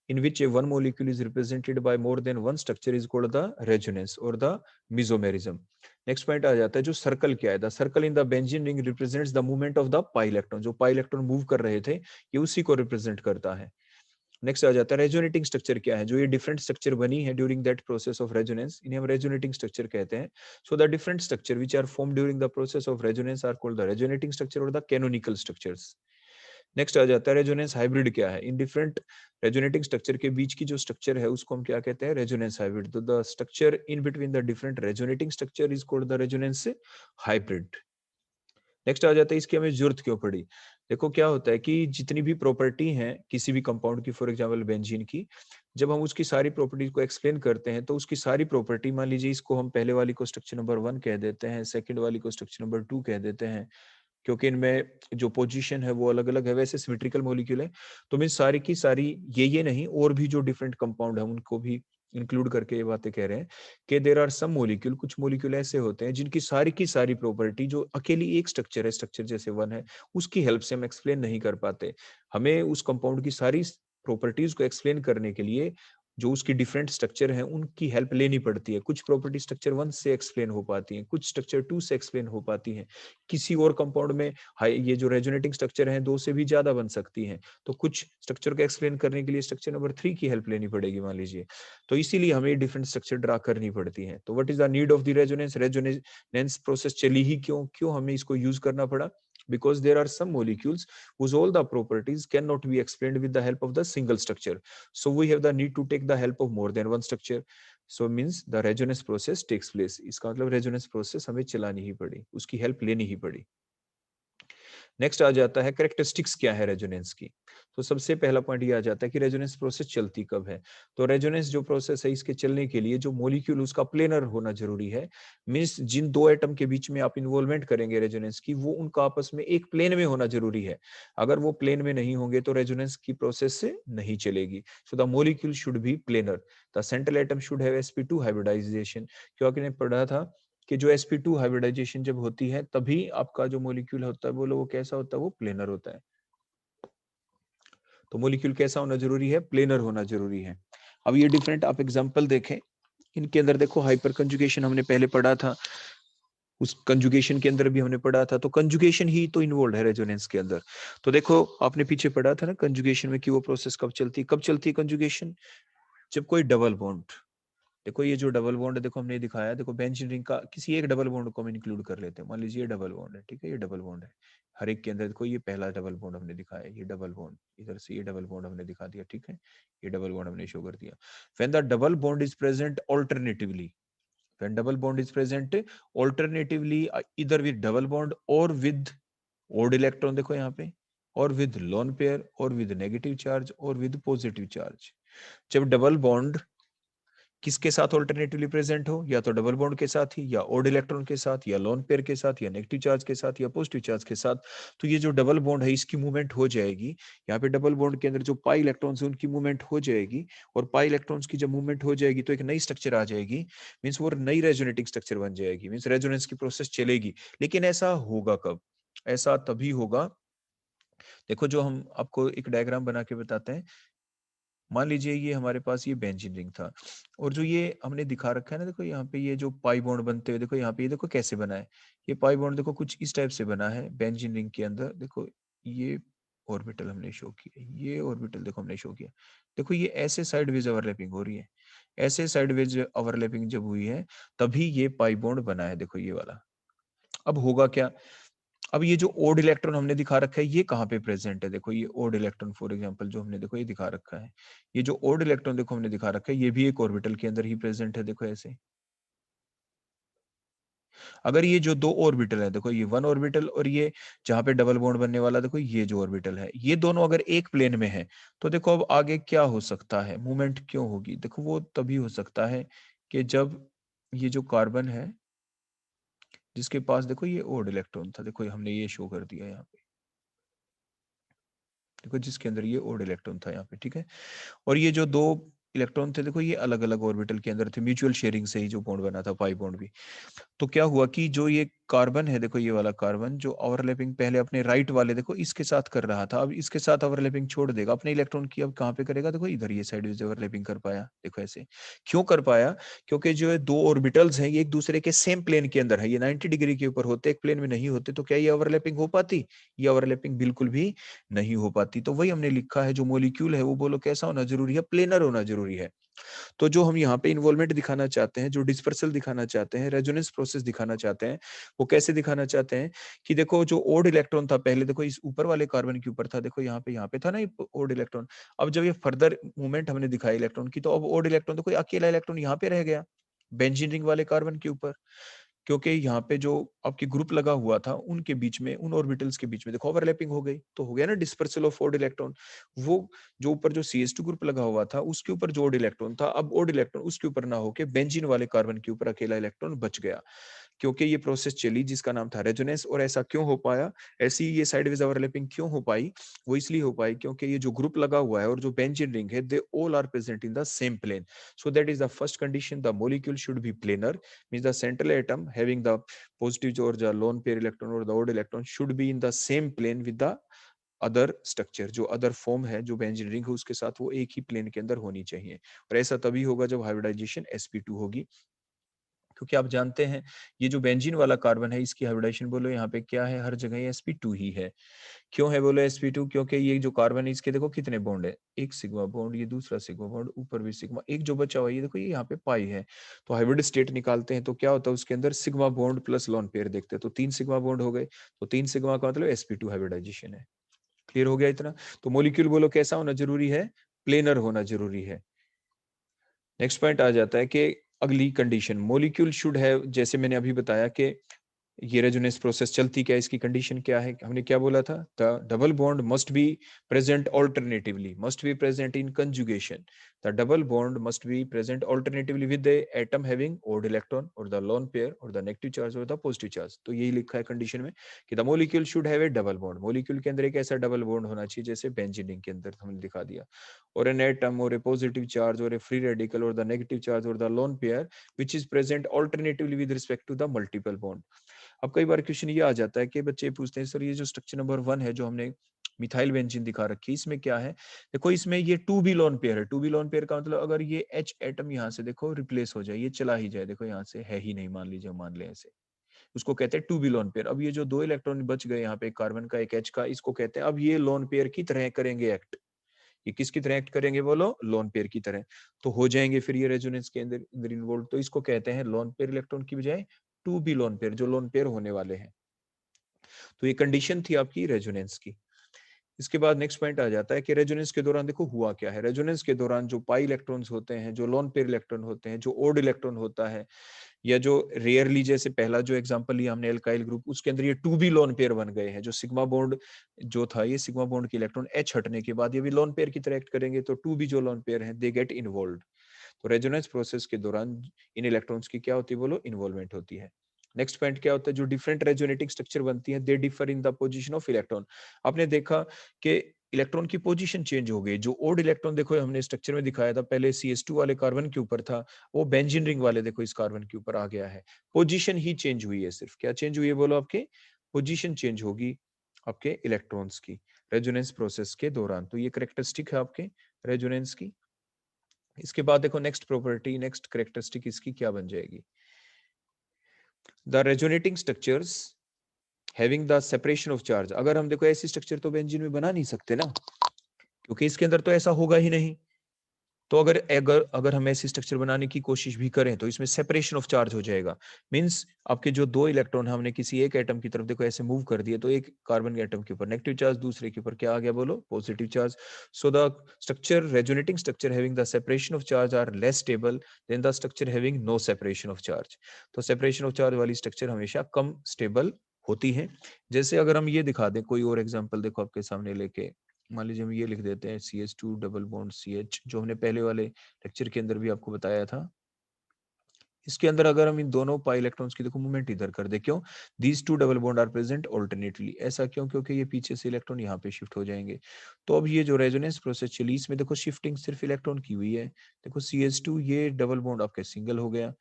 in which a one molecule is represented by more than one structure is called the resonance or the mesomerism. Next point आ जाता है जो सर्कल क्या है? The circle in the benzene ring represents the movement of the pi electron. जो pi electron move कर रहे थे ये उसी को represent करता है। नेक्स्ट आ जाता है रेजोनेटिंग स्ट्रक्चर क्या है। जो ये डिफरेंट स्ट्रक्चर बनी है during that process of resonance, इन्हें हम रेजोनेटिंग स्ट्रक्चर कहते हैं। So the different structure which are form during the process of resonance are called the resonating structure और द कैनोनिकल स्ट्रक्चर्स। नेक्स्ट आ जाता है रेजोनेंस हाइब्रिड क्या है। इन डिफरेंट रेजोनेटिंग स्ट्रक्चर के बीच की जो स्ट्रक्चर है उसको हम क्या कहते हैं, रेजोनेंस हाइब्रिड। तो the structure in between the different resonating structure is called the resonance hybrid. Next आ जाता है इसकी हमें जरूरत क्यों पड़ी। देखो क्या होता है कि जितनी भी प्रॉपर्टी हैं किसी भी कंपाउंड की, फॉर एग्जांपल बेंजीन की, जब हम उसकी सारी प्रॉपर्टीज को एक्सप्लेन करते हैं तो उसकी सारी प्रॉपर्टी, मान लीजिए इसको हम पहले वाली को स्ट्रक्चर नंबर 1 कह देते हैं, सेकंड वाली को स्ट्रक्चर नंबर 2 कह देते हैं, क्योंकि इनमें जो पोजीशन है वो अलग अलग है, वैसे सिमेट्रिकल मॉलिक्यूल है। तो मैं सारी की सारी ये नहीं, और भी जो डिफरेंट कंपाउंड है उनको भी इंक्लूड करके ये बातें कह रहे हैं कि देर आर सम मॉलिक्यूल, कुछ मॉलिक्यूल ऐसे होते हैं जिनकी सारी की सारी प्रॉपर्टी जो अकेली एक स्ट्रक्चर है, स्ट्रक्चर जैसे 1 है, उसकी हेल्प से हम एक्सप्लेन नहीं कर पाते। हमें उस कंपाउंड की सारी प्रॉपर्टीज को एक्सप्लेन करने के लिए जो उसकी डिफरेंट स्ट्रक्चर है उनकी हेल्प लेनी पड़ती है। कुछ प्रॉपर्टी स्ट्रक्चर 1 से एक्सप्लेन हो पाती हैं, कुछ स्ट्रक्चर 2 से एक्सप्लेन हो पाती हैं, किसी और कंपाउंड में ये जो रेजोनेटिंग स्ट्रक्चर है 2 से भी ज्यादा बन सकती हैं। तो कुछ स्ट्रक्चर को एक्सप्लेन करने के लिए स्ट्रक्चर नंबर 3 की हेल्प लेनी पड़ेगी मान लीजिए। तो इसीलिए हमें डिफरेंट स्ट्रक्चर ड्रा करनी पड़ती है। तो what is the need of the resonance, resonance process चली ही क्यों, क्यों हमें इसको यूज करना पड़ा, because there are some molecules whose all the properties cannot be explained with the help of the single structure, so we have the need to take the help of more than one structure, so means the resonance process takes place। इसका मतलब resonance process हमें चलानी ही पड़ी, उसकी हेल्प लेनी ही पड़ी। नेक्स्ट आ जाता है कैरेक्टरिस्टिक्स क्या है रेजोनेंस की। तो सबसे पहला पॉइंट ये आ जाता है कि रेजोनेंस प्रोसेस चलती कब है। तो रेजोनेंस जो प्रोसेस है इसके चलने के लिए जो मॉलिक्यूल उसका प्लेनर होना जरूरी है। मींस जिन दो एटम के बीच में आप इन्वॉल्वमेंट करेंगे रेजोनेंस की, वो उनका आपस में एक प्लेन में होना जरूरी है। अगर वो प्लेन में नहीं होंगे तो रेजोनेंस की प्रोसेस से नहीं चलेगी। So the molecule should be planar. The central atom should have sp2 hybridisation. क्योंकि ने पढ़ा था कि जो sp2 हाइब्रिडाइजेशन जब होती है तभी आपका जो मॉलिक्यूल होता है वो कैसा होता है, वो प्लेनर होता है। तो मॉलिक्यूल कैसा होना जरूरी है, प्लेनर होना जरूरी है। अब ये डिफरेंट आप एग्जांपल देखें, इनके अंदर देखो हाइपर कंजुगेशन हमने पहले पढ़ा था, उस कंजुगेशन के अंदर भी हमने पढ़ा था। तो कंजुगेशन ही तो इन्वॉल्व है रेजोनेंस के अंदर। तो देखो आपने पीछे पढ़ा था ना कंजुगेशन में कि वो प्रोसेस कब चलती है कंजुगेशन, जब कोई डबल बॉन्ड, देखो ये जो डबल बॉन्ड है, देखो हमने दिखाया, देखो बेंजीन रिंग का किसी एक डबल बॉन्ड को हम इंक्लूड कर लेते हैं। मान लीजिए ये डबल बॉन्ड है, ठीक है, ये डबल बॉन्ड है, हर एक के अंदर देखो ये पहला डबल बॉन्ड हमने दिखाया, ये डबल बॉन्ड, इधर से ये डबल बॉन्ड हमने दिखा दिया, ठीक है, ये डबल बॉन्ड हमने शो कर दिया। When the double bond is present alternatively, when double bond is present alternatively इधर विद डबल बॉन्ड और विद ओड इलेक्ट्रॉन, देखो यहाँ पे, और विद लोन पेयर और विद नेगेटिव चार्ज और विद पॉजिटिव चार्ज। जब डबल बॉन्ड किसके साथ ऑल्टरनेटिवली प्रेजेंट हो, या तो डबल बॉन्ड के साथ ही, या ओड इलेक्ट्रॉन के साथ, या लोन पेयर के साथ, या नेगेटिव चार्ज के साथ, या पॉजिटिव चार्ज के साथ, तो ये जो डबल बॉन्ड है इसकी मूवमेंट हो जाएगी। यहाँ पे डबल बॉन्ड के अंदर जो पाई इलेक्ट्रॉन्स है उनकी मूवमेंट हो जाएगी, और पाई इलेक्ट्रॉन्स की जब मूवमेंट हो जाएगी तो एक नई स्ट्रक्चर आ जाएगी, मीन्स वो नई रेजोनेटिंग स्ट्रक्चर बन जाएगी, मीन्स रेजोनेंस की प्रोसेस चलेगी। लेकिन ऐसा होगा कब, ऐसा तभी होगा, देखो जो हम आपको एक डायग्राम बना के बताते हैं। मान लीजिए ये हमारे पास ये बेंजीन रिंग था, और जो ये हमने दिखा रखा है ना, देखो यहाँ पे ये जो पाई बॉन्ड बनते हुए, देखो यहाँ पे ये देखो कैसे बना है। ये पाई बॉन्ड देखो कुछ इस टाइप से बना है बेंजीन रिंग के अंदर। देखो ये ऑर्बिटल हमने शो किया, ये ऑर्बिटल देखो हमने शो किया। देखो ये ऐसे साइडवेज ओवरलैपिंग हो रही है, ऐसे साइडवेज ओवरलैपिंग जब हुई है तभी ये पाई बॉन्ड बना है, देखो ये वाला। अब होगा क्या, अब ये जो ओड इलेक्ट्रॉन हमने दिखा रखा है ये कहाँ पे प्रेजेंट है, देखो ये ओड इलेक्ट्रॉन फॉर एग्जांपल जो हमने देखो ये दिखा रखा है, ये जो ओड इलेक्ट्रॉन देखो हमने दिखा रखा है ये भी एक ऑर्बिटल के अंदर ही प्रेजेंट है, देखो ऐसे। अगर ये जो दो ऑर्बिटल है, देखो ये वन ऑर्बिटल और ये जहां पे डबल बॉन्ड बनने वाला, देखो ये जो ऑर्बिटल है, ये दोनों अगर एक प्लेन में है तो देखो अब आगे क्या हो सकता है, मूवमेंट क्यों होगी, देखो वो तभी हो सकता है कि जब ये जो कार्बन है जिसके पास देखो ये ओड इलेक्ट्रॉन था, देखो हमने ये शो कर दिया यहाँ पे, देखो जिसके अंदर ये ओड इलेक्ट्रॉन था यहाँ पे, ठीक है। और ये जो दो इलेक्ट्रॉन थे देखो ये अलग अलग ऑर्बिटल के अंदर थे, म्यूचुअल शेयरिंग से ही जो बॉन्ड बना था, पाई बॉन्ड भी। तो क्या हुआ कि जो ये कार्बन है, देखो ये वाला कार्बन जो ओवरलैपिंग पहले अपने राइट वाले देखो इसके साथ कर रहा था, अब इसके साथ ओवरलैपिंग छोड़ देगा, अपने इलेक्ट्रॉन की अब कहाँ पे करेगा, देखो इधर ये साइड से ओवरलैपिंग कर पाया। देखो ऐसे क्यों कर पाया, क्योंकि जो है दो ऑर्बिटल्स हैं ये एक दूसरे के सेम प्लेन के अंदर है, ये 90 डिग्री के ऊपर होते, एक प्लेन में नहीं होते, तो क्या ये ओवरलैपिंग हो पाती, ये ओवरलैपिंग बिल्कुल भी नहीं हो पाती। तो वही हमने लिखा है जो मोलिक्यूल है वो बोलो कैसा होना जरूरी है, प्लेनर होना जरूरी है। तो जो हम यहाँ पे इन्वॉल्वमेंट दिखाना चाहते हैं, जो डिस्पर्सल दिखाना चाहते हैं, रेजोनेंस प्रोसेस दिखाना चाहते हैं, वो कैसे दिखाना चाहते हैं कि देखो जो ओड इलेक्ट्रॉन था पहले, देखो इस ऊपर वाले कार्बन के ऊपर था, देखो यहाँ पे था ना ओड इलेक्ट्रॉन। अब जब ये फर्दर मूवमेंट हमने दिखाई इलेक्ट्रॉन की, तो अब ओड इलेक्ट्रॉन, देखो अकेला इलेक्ट्रॉन यहाँ पे रह गया बेंजीन रिंग वाले कार्बन के ऊपर, क्योंकि यहाँ पे जो आपकी ग्रुप लगा हुआ था उनके बीच में, उन ऑर्बिटल्स के बीच में देखो ओवरलैपिंग हो गई, तो हो गया ना डिस्पर्सल ऑफ ओड इलेक्ट्रॉन। वो जो ऊपर जो CH2 ग्रुप लगा हुआ था उसके ऊपर जो ओड इलेक्ट्रॉन था, अब ओड इलेक्ट्रॉन उसके ऊपर ना होके बेंजीन वाले कार्बन के ऊपर अकेला इलेक्ट्रॉन बच गया, क्योंकि ये प्रोसेस चली जिसका नाम था रेजोनेंस। और ऐसा क्यों हो पाया, ऐसी ये साइडवेज ओवरलैपिंग क्यों हो पाई, वो इसलिए हो पाई क्योंकि ये जो ग्रुप लगा हुआ है और जो बेंजीन रिंग है, they all are present in the same plane. So that is the first condition, the molecule should be planar, means the central atom having the positive charge or lone pair electron or the odd electron should be in the same plane with the other structure, जो अदर फॉर्म है जो बेंजीन रिंग है उसके साथ वो एक ही प्लेन के अंदर होनी चाहिए। और ऐसा तभी होगा जब हाइब्रिडाइजेशन sp2 होगी, क्योंकि आप जानते हैं ये जो बेंजीन वाला कार्बन है इसकी हाइब्रिडाइजेशन बोलो यहाँ पे क्या है, हर जगह sp2 ही है। क्यों है बोलो sp2, क्योंकि ये जो कार्बन है इसके देखो कितने बॉन्ड है, एक सिग्मा बॉन्ड, ये दूसरा सिग्मा बॉन्ड, ऊपर भी सिग्मा, एक जो बचा हुआ है ये देखो ये यहाँ पे पाई है। तो हाइब्रिड स्टेट निकालते हैं तो क्या होता है उसके अंदर sigma bond plus lone pair देखते हैं, तो 3 सिग्मा बॉन्ड हो गए, तो 3 सिग्मा का मतलब sp2 हाइब्रिडाइजेशन है। क्लियर हो गया इतना। तो मोलिक्यूल बोलो कैसा होना जरूरी है, प्लेनर होना जरूरी है। नेक्स्ट पॉइंट आ जाता है कि अगली कंडीशन, मोलिक्यूल शुड है, जैसे मैंने अभी बताया कि ये रेजोनेंस प्रोसेस चलती क्या, इसकी कंडीशन क्या है, हमने क्या बोला था, the double bond must be present alternatively, must be present in conjugation, the double bond must be present alternatively with the atom having odd electron और द लोन पेयर और द नेगेटिव चार्ज और द पॉजिटिव चार्ज। तो यही लिखा है कंडीशन में कि the molecule should have a double bond, molecule के अंदर एक ऐसा डबल बॉन्ड होना चाहिए जैसे बेंजीन रिंग के अंदर हमने दिखा दिया, और एन एटम और ए पॉजिटिव चार्ज और ए फ्री रेडिकल और द नेगेटिव चार्ज और the lone pair which is present alternatively with respect to the multiple bond। अब कई बार क्वेश्चन ये आ जाता है कि बच्चे पूछते हैं सर ये जो स्ट्रक्चर नंबर 1 है जो हमने मिथाइल बेंजीन दिखा रखी है इसमें क्या है, देखो इसमें ये 2b लोन पेयर है, 2b लोन पेयर का मतलब अगर ये H एटम यहाँ से देखो रिप्लेस हो जाए, ये चला ही जाए, देखो यहाँ से है ही नहीं, मान लीजिए मान ले ऐसे, उसको कहते हैं 2b लोन पेयर। अब ये जो दो इलेक्ट्रॉन बच गए यहाँ पे, एक कार्बन का एक H का, इसको कहते हैं अब ये लोन पेयर की तरह करेंगे एक्ट। ये किसकी तरह एक्ट करेंगे बोलो, लोन पेयर की तरह, तो हो जाएंगे फिर ये रेजोनेंस के अंदर अंदर इन्वॉल्व, तो इसको कहते हैं लोन पेयर इलेक्ट्रॉन की बजाय 2b लोन पेयर, जो लोन पेयर होने वाले हैं। तो ये कंडीशन थी आपकी रेजोनेंस की। इसके बाद नेक्स्ट पॉइंट आ जाता है कि रेजोनेंस के दौरान देखो हुआ क्या है, रेजोनेंस के दौरान जो पाई इलेक्ट्रॉन्स होते हैं, जो लोन पेयर इलेक्ट्रॉन होते हैं, जो ओड इलेक्ट्रॉन होता है, या जो रेयरली, जैसे पहला जो एग्जांपल लिया हमने एल्काइल ग्रुप, उसके अंदर ये 2b लोन पेयर बन गए हैं, जो सिग्मा बॉन्ड जो था, ये सिग्मा बॉन्ड के इलेक्ट्रॉन H हटने के बाद ये भी लोन पेयर की तरह एक्ट करेंगे, तो 2b जो लोन पेयर हैं दे गेट इन्वॉल्व। तो रेजोनेंस प्रोसेस के दौरान इन इलेक्ट्रॉन्स की क्या होती है बोलो, इन्वॉल्वमेंट होती है। नेक्स्ट पॉइंट क्या होता है, जो डिफरेंट रेजोनेटिंग स्ट्रक्चर बनती है, they differ in the position of electron. आपने देखा कि इलेक्ट्रॉन की पोजीशन चेंज हो गई, जो ओड इलेक्ट्रॉन देखो हमने स्ट्रक्चर में दिखाया था, पहले CH2 वाले कार्बन के ऊपर था, वो बेंजीन रिंग वाले देखो इस कार्बन के ऊपर आ गया है, पोजीशन ही चेंज हुई है, सिर्फ क्या चेंज हुई है बोलो, आपके पोजीशन चेंज होगी आपके इलेक्ट्रॉन्स की रेजोनेंस प्रोसेस के दौरान। तो ये करेक्टरिस्टिक है आपके रेजोनेंस की। इसके बाद देखो नेक्स्ट प्रॉपर्टी, नेक्स्ट करेक्टरिस्टिक इसकी क्या बन जाएगी, the resonating structures having the separation of charge. अगर हम देखो ऐसी स्ट्रक्चर तो बेंजीन में बना नहीं सकते ना, क्योंकि इसके अंदर तो ऐसा होगा ही नहीं। तो अगर अगर अगर हम ऐसी स्ट्रक्चर बनाने की कोशिश भी करें तो इसमें सेपरेशन ऑफ चार्ज हो जाएगा। मींस आपके जो दो इलेक्ट्रॉन हमने किसी एक एटम की तरफ देखो ऐसे मूव कर दिए, तो एक कार्बन के एटम के ऊपर नेगेटिव चार्ज, दूसरे के ऊपर क्या आ गया बोलो, positive charge. So the structure, resonating structure having the separation of charge are less stable than the structure having no separation of charge. तो सेपरेशन ऑफ चार्ज वाली स्ट्रक्चर हमेशा कम स्टेबल होती है। जैसे अगर हम ये दिखा दें कोई और एग्जांपल देखो आपके सामने लेके, मान लीजिए हम ये लिख देते हैं CH2 डबल बॉन्ड CH, जो हमने पहले वाले लेक्चर के अंदर भी आपको बताया था। इसके अंदर अगर हम इन दोनों पाई इलेक्ट्रॉन्स की देखो मूवमेंट इधर कर दे, क्यों, these two double bond are present alternately, ऐसा क्यों, क्योंकि ये पीछे से इलेक्ट्रॉन यहाँ पे शिफ्ट हो जाएंगे। तो अब ये जो रेजोनेंस प्रोसेस चली इसमें देखो शिफ्टिंग सिर्फ इलेक्ट्रॉन की हुई है, देखो CH2 ये डबल बॉन्ड आपके सिंगल हो गया,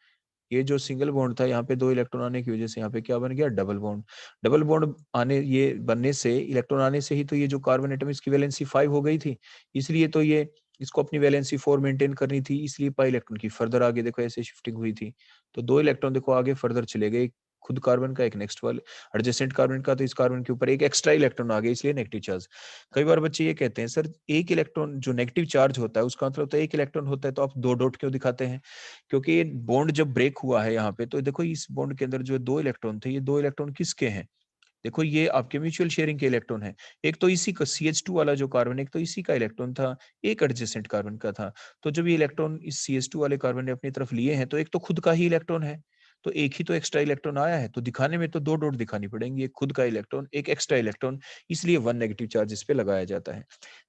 ये जो सिंगल बॉन्ड था यहाँ पे 2 इलेक्ट्रॉन आने की वजह से यहाँ पे क्या बन गया, डबल बॉन्ड। डबल बॉन्ड आने, ये बनने से, इलेक्ट्रॉन आने से ही तो ये जो कार्बन एटम इसकी वैलेंसी 5 हो गई थी, इसलिए तो ये इसको अपनी वैलेंसी 4 मेंटेन करनी थी, इसलिए पाई इलेक्ट्रॉन की फर्दर आगे देखो ऐसे शिफ्टिंग हुई थी। तो 2 इलेक्ट्रॉन देखो आगे फर्दर चले गए, खुद कार्बन का, एक नेक्स्ट वाले एडजेसेंट कार्बन का, तो इस कार्बन के ऊपर एक एक्स्ट्रा इलेक्ट्रॉन आ गया, इसलिए नेगेटिव चार्ज। कई बार बच्चे ये कहते हैं सर एक इलेक्ट्रॉन जो नेगेटिव चार्ज होता है उसका मतलब तो एक इलेक्ट्रॉन होता है, तो आप 2 डॉट क्यों दिखाते हैं? क्योंकि ये बॉन्ड जब ब्रेक हुआ है यहाँ पे, तो देखो इस बॉन्ड के अंदर जो 2 इलेक्ट्रॉन थे, ये 2 इलेक्ट्रॉन किसके हैं? देखो ये आपके म्यूचुअल शेयरिंग के इलेक्ट्रॉन है। एक तो इसी का CH2 वाला जो कार्बन, एक तो इसी का इलेक्ट्रॉन था, एक एडजेसेंट कार्बन का था। तो जब ये इलेक्ट्रॉन इस CH2 वाले कार्बन ने अपनी तरफ लिए हैं, तो एक तो खुद का ही इलेक्ट्रॉन है, तो एक ही तो एक्स्ट्रा इलेक्ट्रॉन आया है, तो दिखाने में तो 2 डॉट दिखानी पड़ेंगी, एक खुद का इलेक्ट्रॉन, एक एक्स्ट्रा इलेक्ट्रॉन, इसलिए 1 नेगेटिव चार्ज इस पे लगाया जाता है।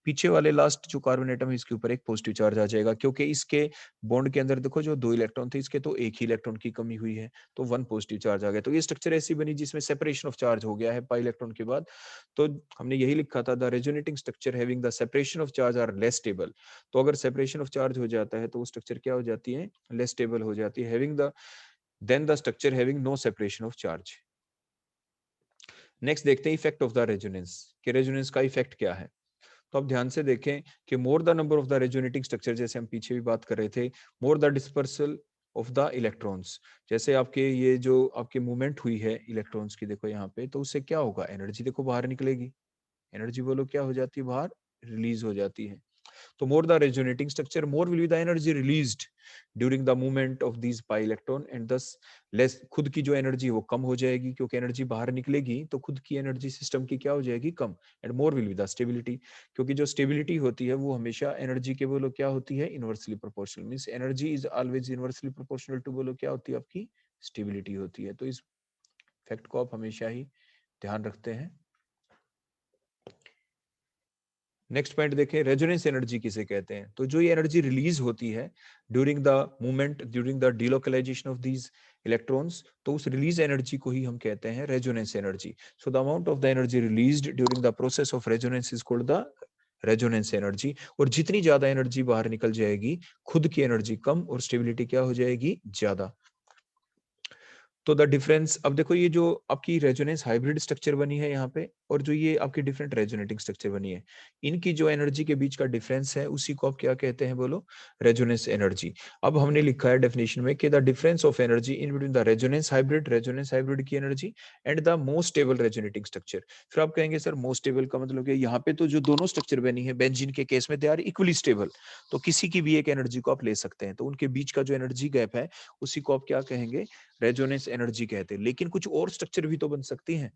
पीछे वाले लास्ट जो कार्बन एटम है इसके ऊपर एक पॉजिटिव चार्ज आ जाएगा, क्योंकि इसके बॉन्ड के अंदर देखो जो 2 इलेक्ट्रॉन थे, इसके तो एक ही इलेक्ट्रॉन की कमी हुई है, तो 1 पॉजिटिव चार्ज आ गया। तो ये स्ट्रक्चर ऐसी बनी जिसमें सेपरेशन ऑफ चार्ज हो गया है पाई इलेक्ट्रॉन के बाद। तो हमने यही लिखा था, the resonating structure having the separation of charge are less stable. तो अगर सेपरेशन ऑफ चार्ज हो जाता है तो वो स्ट्रक्चर क्या हो जाती है, लेस स्टेबल हो जाती है, having the than the structure having no separation of charge. Next देखते हैं इफेक्ट ऑफ द रेजोनेंस, कि रेजोनेंस का इफेक्ट क्या है। तो आप ध्यान से देखें कि more the number of the resonating structure, जैसे हम पीछे भी बात कर रहे थे, more the dispersal of the electrons, जैसे आपके ये जो आपकी मूवमेंट हुई है इलेक्ट्रॉन्स की, देखो यहाँ पे, तो उससे क्या होगा, एनर्जी देखो बाहर निकलेगी, एनर्जी बोलो क्या हो जाती है, बाहर रिलीज हो जाती है। तो more the resonating structure, more will be the energy released during the movement of these pi electron, and thus less, खुद की जो एनर्जी वो कम हो जाएगी, क्योंकि एनर्जी बाहर निकलेगी तो खुद की एनर्जी सिस्टम की क्या हो जाएगी, कम। And more will be the stability, क्योंकि जो स्टेबिलिटी होती है वो हमेशा एनर्जी के बोलो क्या होती है, inversely proportional, means energy is always inversely proportional to बोलो क्या होती है, आपकी स्टेबिलिटी होती है। तो इस फैक्ट को आप हमेशा ही ध्यान रखते हैं। नेक्स्ट पॉइंट देखें, रेजोनेंस एनर्जी किसे कहते हैं। तो जो ये एनर्जी रिलीज होती है during the movement, during the delocalisation of these electrons, तो उस रिलीज एनर्जी को ही हम कहते हैं resonance energy. So the amount of the energy released during the process of resonance is called the resonance energy. और जितनी ज्यादा एनर्जी बाहर निकल जाएगी, खुद की एनर्जी कम और स्टेबिलिटी क्या हो जाएगी, ज्यादा। तो द डिफरेंस, अब देखो ये जो आपकी रेजोनेंस हाइब्रिड स्ट्रक्चर बनी है यहाँ पे, और जो ये आपकी डिफरेंट रेजोनेटिंग स्ट्रक्चर बनी है, इनकी जो एनर्जी के बीच का डिफरेंस है उसी को आप क्या कहते हैं, बोलो रेजोनेंस एनर्जी। अब हमने लिखा है डेफिनेशन में कि the difference of energy in between the resonance hybrid की energy and the most stable resonating structure. फिर आप कहेंगे सर मोस्ट स्टेबल का मतलब है, यहाँ पे तो जो दोनों स्ट्रक्चर बनी है बेंजीन के केस में दे आर इक्वली स्टेबल, तो किसी की भी एक एनर्जी को आप ले सकते हैं, तो उनके बीच का जो एनर्जी गैप है उसी को आप क्या कहेंगे, रेजोनेंस एनर्जी कहते हैं। लेकिन कुछ और स्ट्रक्चर भी तो बन सकती हैं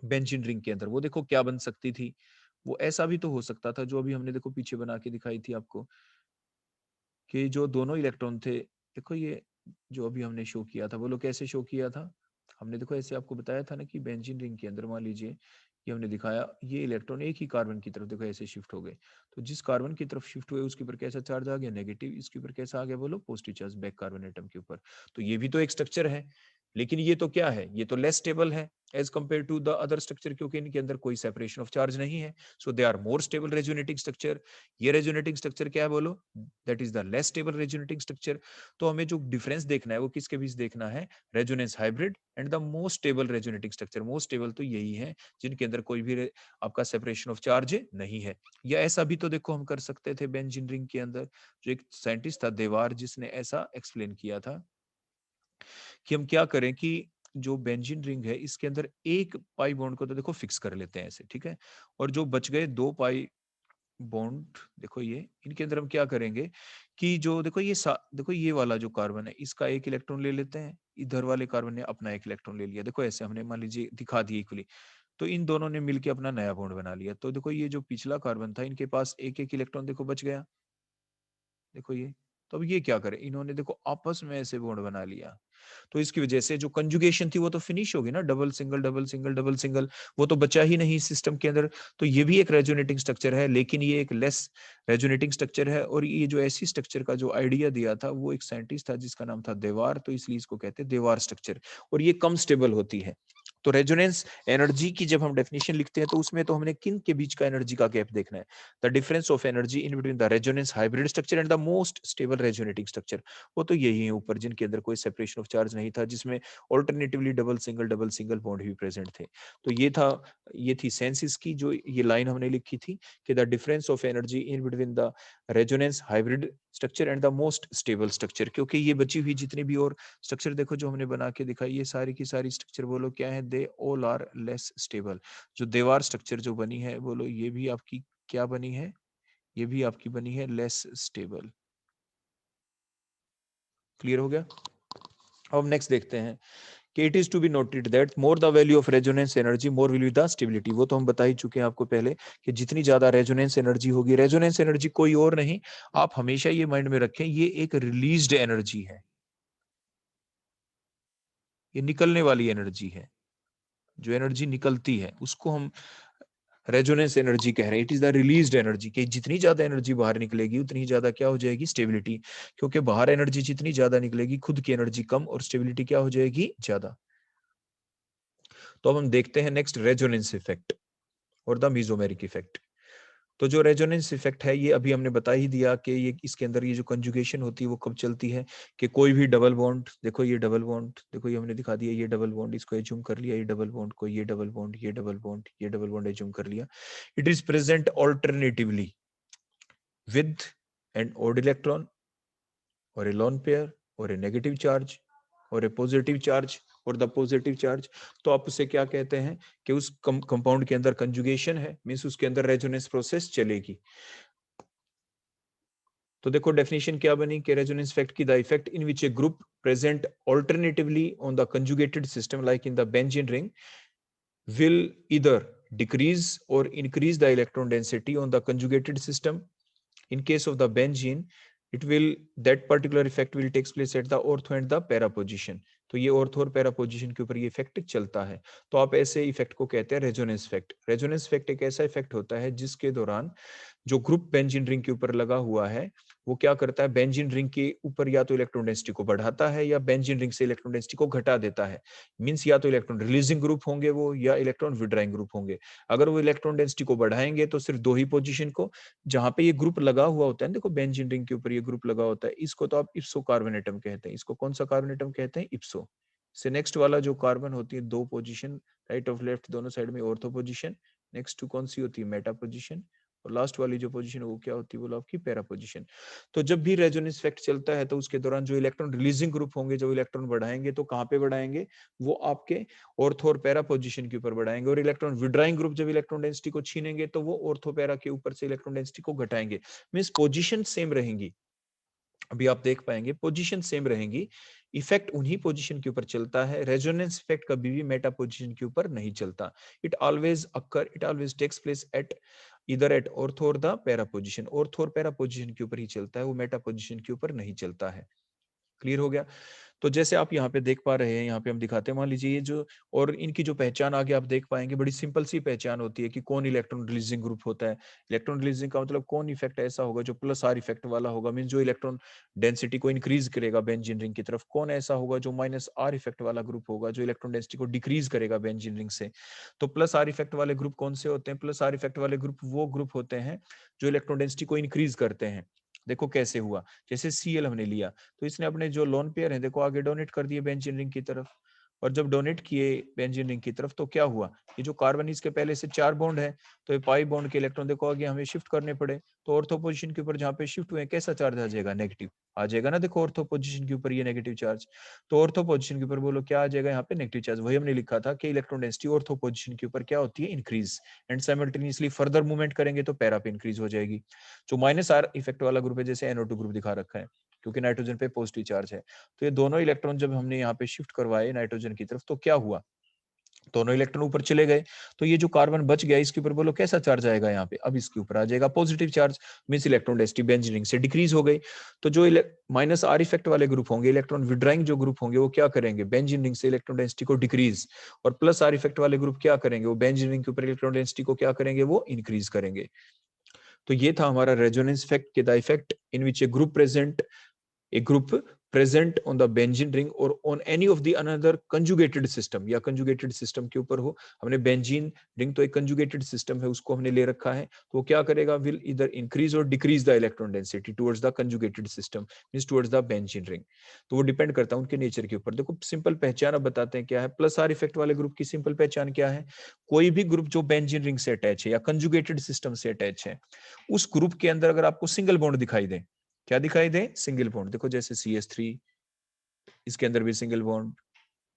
बेंजीन रिंग के अंदर, वो देखो क्या बन सकती थी, वो ऐसा भी तो हो सकता था जो अभी हमने देखो पीछे बना के दिखाई थी आपको, कि जो दोनों इलेक्ट्रॉन थे, देखो ये जो अभी हमने शो किया था, बोलो कैसे शो किया था हमने, देखो ऐसे आपको बताया था ना कि बेंजीन रिंग के अंदर मान लीजिए ये हमने दिखाया, ये इलेक्ट्रॉन एक ही कार्बन की तरफ देखो ऐसे शिफ्ट हो गए, तो जिस कार्बन की तरफ शिफ्ट हुए उसके ऊपर कैसा चार्ज आ गया, नेगेटिव, इसके ऊपर कैसा आ गया, बोलो positive charge back carbon atom के ऊपर। तो ये भी तो एक स्ट्रक्चर है, लेकिन ये तो क्या है, ये तो लेस स्टेबल है as compare to the other structure, क्योंकि इनके अंदर कोई सेपरेशन ऑफ चार्ज नहीं है, so they are more stable resonating structure. ये रेजोनेटिंग स्ट्रक्चर क्या है, बोलो that is the less stable resonating structure. तो हमें जो डिफरेंस देखना है वो किसके बीच देखना है, resonance hybrid and the most stable resonating structure. Most stable तो यही है जिनके अंदर कोई भी आपका सेपरेशन ऑफ चार्ज नहीं है। या ऐसा भी तो देखो हम कर सकते थे बेंजीन रिंग के अंदर, जो एक साइंटिस्ट था देवार, जिसने ऐसा एक्सप्लेन किया था कि हम क्या करें कि जो बेंजीन रिंग है इसके अंदर एक पाई बॉन्ड को तो देखो फिक्स कर लेते हैं ऐसे, ठीक है, और जो बच गए 2 पाई बॉन्ड, देखो ये इनके अंदर हम क्या करेंगे कि जो देखो ये देखो ये वाला जो कार्बन है इसका एक इलेक्ट्रॉन ले लेते हैं, इधर वाले कार्बन ने अपना एक इलेक्ट्रॉन ले लिया, देखो ऐसे हमने मान लीजिए दिखा दिया इक्वली, तो इन दोनों ने मिलकर अपना नया बॉन्ड बना लिया। तो देखो ये जो पिछला कार्बन था इनके पास एक एक इलेक्ट्रॉन देखो बच गया, देखो ये। तो अब ये क्या करे, इन्होंने देखो आपस में ऐसे बॉन्ड बना लिया, तो इसकी वजह से जो कंजुगेशन थी वो तो फिनिश होगी ना, double single double single double single, वो तो बचा ही नहीं सिस्टम के अंदर। तो ये भी एक रेजोनेटिंग स्ट्रक्चर है, लेकिन ये एक लेस रेजोनेटिंग स्ट्रक्चर है। और ये जो ऐसी स्ट्रक्चर का जो आइडिया दिया था वो एक साइंटिस्ट था जिसका नाम था देवार, तो इसलिए इसको कहते हैं देवार स्ट्रक्चर। और ये कम स्टेबल होती है, तो रेजोनेंस एनर्जी की जब हम डेफिनेशन लिखते हैं तो उसमें तो हमने किन के बीच का एनर्जी का गैप देखना है, the difference of energy in between the resonance hybrid structure and the most stable resonating structure. वो तो यही है ऊपर, जिनके अंदर कोई सेपरेशन ऑफ चार्ज नहीं था, जिसमें ऑल्टरनेटिवली डबल सिंगल बॉन्ड भी प्रेजेंट थे। तो ये थी सेंसिस की जो ये लाइन हमने लिखी थी कि the difference of energy in between the resonance hybrid structure and the most stable structure. क्योंकि ये बची हुई जितनी भी और स्ट्रक्चर देखो जो हमने बना के दिखाई, ये सारी की सारी स्ट्रक्चर बोलो क्या है, they all are less stable. जो दीवार स्ट्रक्चर जो बनी है बोलो ये भी आपकी क्या बनी है, ये भी आपकी बनी है लेस स्टेबल। क्लियर हो गया। अब नेक्स्ट देखते हैं कि it is to be noted that more the value of resonance energy more will be the stability. वो तो हम बता ही चुके हैं आपको पहले कि जितनी ज्यादा रेजोनेंस एनर्जी होगी, रेजोनेंस एनर्जी कोई और नहीं, आप हमेशा ये माइंड में रखें, ये एक रिलीज्ड एनर्जी है, ये निकलने वाली एनर्जी है, जो एनर्जी निकलती है उसको हम रेजोनेंस एनर्जी कह रहे हैं। It is the released energy, कि जितनी ज्यादा एनर्जी बाहर निकलेगी उतनी ज्यादा क्या हो जाएगी, स्टेबिलिटी। क्योंकि बाहर एनर्जी जितनी ज्यादा निकलेगी, खुद की एनर्जी कम और स्टेबिलिटी क्या हो जाएगी, ज्यादा। तो अब हम देखते हैं नेक्स्ट रेजोनेंस इफेक्ट और द मीजोमेरिक इफेक्ट। तो जो रेजोनेंस इफेक्ट है ये अभी हमने बता ही दिया कि ये इसके अंदर ये जो कंजुगेशन होती है वो कब चलती है, कि कोई भी डबल बॉन्ड, देखो ये डबल बॉन्ड, देखो ये हमने दिखा दिया, ये डबल बॉन्ड, इसको एज्यूम कर लिया, ये डबल बॉन्ड को, ये डबल बॉन्ड, ये डबल बॉन्ड, ये डबल बॉन्ड एज्यूम कर लिया। It is present alternatively with an odd electron और ए लोन पेयर और ए नेगेटिव चार्ज और ए पॉजिटिव चार्ज और द पॉजिटिव चार्ज। तो आप उसे क्या कहते हैं कि उस कंपाउंड के अंदर कंजुगेशन है, मींस उसके अंदर रेजोनेंस प्रोसेस चलेगी। तो देखो डेफिनेशन क्या बनी कि रेजोनेंस इफेक्ट की the effect in which a group present alternatively on the conjugated system like in the benzene ring will either decrease or increase the electron density on the conjugated system. In case of the benzene, it will, that particular effect will takes place at the ortho and the para position. तो ये ऑर्थो और पैरा पोजीशन के ऊपर ये इफेक्ट चलता है। तो आप ऐसे इफेक्ट को कहते हैं रेजोनेंस इफेक्ट। रेजोनेंस इफेक्ट एक ऐसा इफेक्ट होता है जिसके दौरान जो ग्रुप बेंजीन रिंग के ऊपर लगा हुआ है वो क्या करता है, बेंजीन रिंग के ऊपर या तो इलेक्ट्रॉन डेंसिटी को बढ़ाता है या बेंजीन रिंग से इलेक्ट्रॉन डेंसिटी को घटा देता है। मींस या तो इलेक्ट्रॉन रिलीजिंग ग्रुप होंगे वो, या इलेक्ट्रॉन विड्राइंग ग्रुप होंगे। अगर वो इलेक्ट्रॉन डेंसिटी को बढ़ाएंगे तो सिर्फ दो ही पोजीशन को, जहां पे ये ग्रुप लगा हुआ होता है, देखो बेंजीन रिंग के ऊपर ये ग्रुप लगा होता है, इसको तो आप इप्सो कार्बन एटम कहते हैं। इसको कौन सा कार्बन एटम कहते हैं, इप्सो। से नेक्स्ट वाला जो कार्बन होती है दो पोजीशन, राइट ऑफ लेफ्ट दोनों साइड में ऑर्थो पोजीशन, नेक्स्ट टू कौन सी होती है, मेटा पोजीशन, और लास्ट वाली जो पोजीशन है वो क्या होती है, बोलो आपकी पैरा पोजीशन। तो जब भी रेजोनेंस इफेक्ट चलता है तो उसके दौरान जो इलेक्ट्रॉन रिलीजिंग ग्रुप होंगे, जो इलेक्ट्रॉन बढ़ाएंगे तो कहाँ पे बढ़ाएंगे, वो आपके ऑर्थो और पैरा पोजीशन के ऊपर बढ़ाएंगे। और इलेक्ट्रॉन विड्राइंग ग्रुप जब इलेक्ट्रॉन डेंसिटी को छीनेंगे तो वो ऑर्थो पैरा के ऊपर से इलेक्ट्रॉन डेंसिटी को घटाएंगे। मींस पोजीशन सेम रहेंगी, अभी आप देख पाएंगे पोजीशन सेम रहेंगी, इफेक्ट उन्हीं पोजीशन के ऊपर चलता है। रेजोनेंस इफेक्ट कभी भी मेटा पोजीशन के ऊपर नहीं चलता। It always takes place at either at ortho और द पैरा पोजीशन। ऑर्थो और पैरा पोजीशन के ऊपर ही चलता है, वो मेटा पोजीशन के ऊपर नहीं चलता है। क्लियर हो गया। तो जैसे आप यहाँ पे देख पा रहे हैं, यहाँ पे हम दिखाते हैं, मान लीजिए ये जो, और इनकी जो पहचान आगे आप देख पाएंगे, बड़ी सिंपल सी पहचान होती है कि कौन इलेक्ट्रॉन रिलीजिंग ग्रुप होता है। इलेक्ट्रॉन रिलीजिंग का मतलब कौन इफेक्ट ऐसा होगा जो प्लस आर इफेक्ट वाला होगा, मीन जो इलेक्ट्रॉन डेंसिटी को इंक्रीज करेगा बेंजीन रिंग की तरफ। कौन ऐसा होगा जो माइनस आर इफेक्ट वाला ग्रुप होगा, जो इलेक्ट्रॉन डेंसिटी को डिक्रीज करेगा बेंजीन रिंग से। तो प्लस आर इफेक्ट वाले ग्रुप कौन से होते हैं, प्लस आर इफेक्ट वाले ग्रुप वो ग्रुप होते हैं जो इलेक्ट्रॉन डेंसिटी को इंक्रीज करते हैं। देखो कैसे हुआ, जैसे Cl हमने लिया तो इसने अपने जो लोन पेयर है देखो आगे डोनेट कर दिए बेंजीन रिंग की तरफ, और जब डोनेट किए बेंजीन रिंग की तरफ तो क्या हुआ, ये जो कार्बन इसके पहले से 4 बॉन्ड है तो ये पाई बॉन्ड के इलेक्ट्रॉन देखो आगे हमें शिफ्ट करने पड़े। तो ऑर्थो पोजीशन के ऊपर जहाँ पे शिफ्ट हुए कैसा चार्ज आ जाएगा, नेगेटिव आ जाएगा ना। देखो ऑर्थो पोजीशन के ऊपर ये नेगेटिव चार्ज, तो ऑर्थो पोजीशन के ऊपर बोलो क्या आ जाएगा यहाँ पे, नेगेटिव चार्ज। वही हमने लिखा था कि इलेक्ट्रॉन डेंसिटी ऑर्थो पोजीशन के ऊपर क्या होती है, increase, and simultaneously further movement करेंगे तो पैरा पे इंक्रीज हो जाएगी। जो माइनस आर इफेक्ट वाला ग्रुप है, जैसे NO2 ग्रुप दिखा रखा है, क्योंकि नाइट्रोजन पे पॉजिटिव चार्ज है, तो ये दोनों इलेक्ट्रॉन जब हमने यहाँ पे शिफ्ट करवाए नाइट्रोजन की तरफ तो क्या हुआ, दोनों इलेक्ट्रॉन ऊपर चले गए। तो ये जो कार्बन बच गया इसके ऊपर बोलो कैसा चार्ज आएगा यहाँ पे, अब इसके ऊपर आ जाएगा positive charge, means electron density benzene ring से डिक्रीज हो गई। तो जो माइनस आर इफेक्ट वाले ग्रुप होंगे, इलेक्ट्रॉन विड्राइंग जो ग्रुप होंगे वो क्या करेंगे, बेंजीन रिंग से इलेक्ट्रॉन डेंसिटी को डिक्रीज, और प्लस आर इफेक्ट वाले ग्रुप क्या करेंगे, वो बेंजीन रिंग के ऊपर इलेक्ट्रॉन डेंसिटी को क्या करेंगे, वो इंक्रीज करेंगे। तो ये था हमारा रेजोनेंस इफेक्ट के the effect in which a group present, a group present on the benzene ring और on any of the another conjugated system, या कंजुगेटेड सिस्टम के ऊपर हो। हमने बेंजीन रिंग तो एक कंजुगेटेड सिस्टम है, उसको हमने ले रखा है, तो वो क्या करेगा, विल इधर इंक्रीज और decrease the electron density towards the conjugated system, means towards the benzene ring. तो वो डिपेंड करता है उनके नेचर के ऊपर। देखो सिंपल पहचान अब बताते हैं क्या है। प्लस आर इफेक्ट वाले ग्रुप की सिंपल पहचान क्या है, कोई भी ग्रुप जो बेंजीन रिंग से अटैच है या कंजुगेटेड सिस्टम से अटैच है, उस ग्रुप के अंदर अगर आपको सिंगल बॉन्ड दिखाई दे, क्या दिखाई दे, सिंगल बॉन्ड। देखो जैसे CH3, इसके अंदर भी सिंगल बॉन्ड,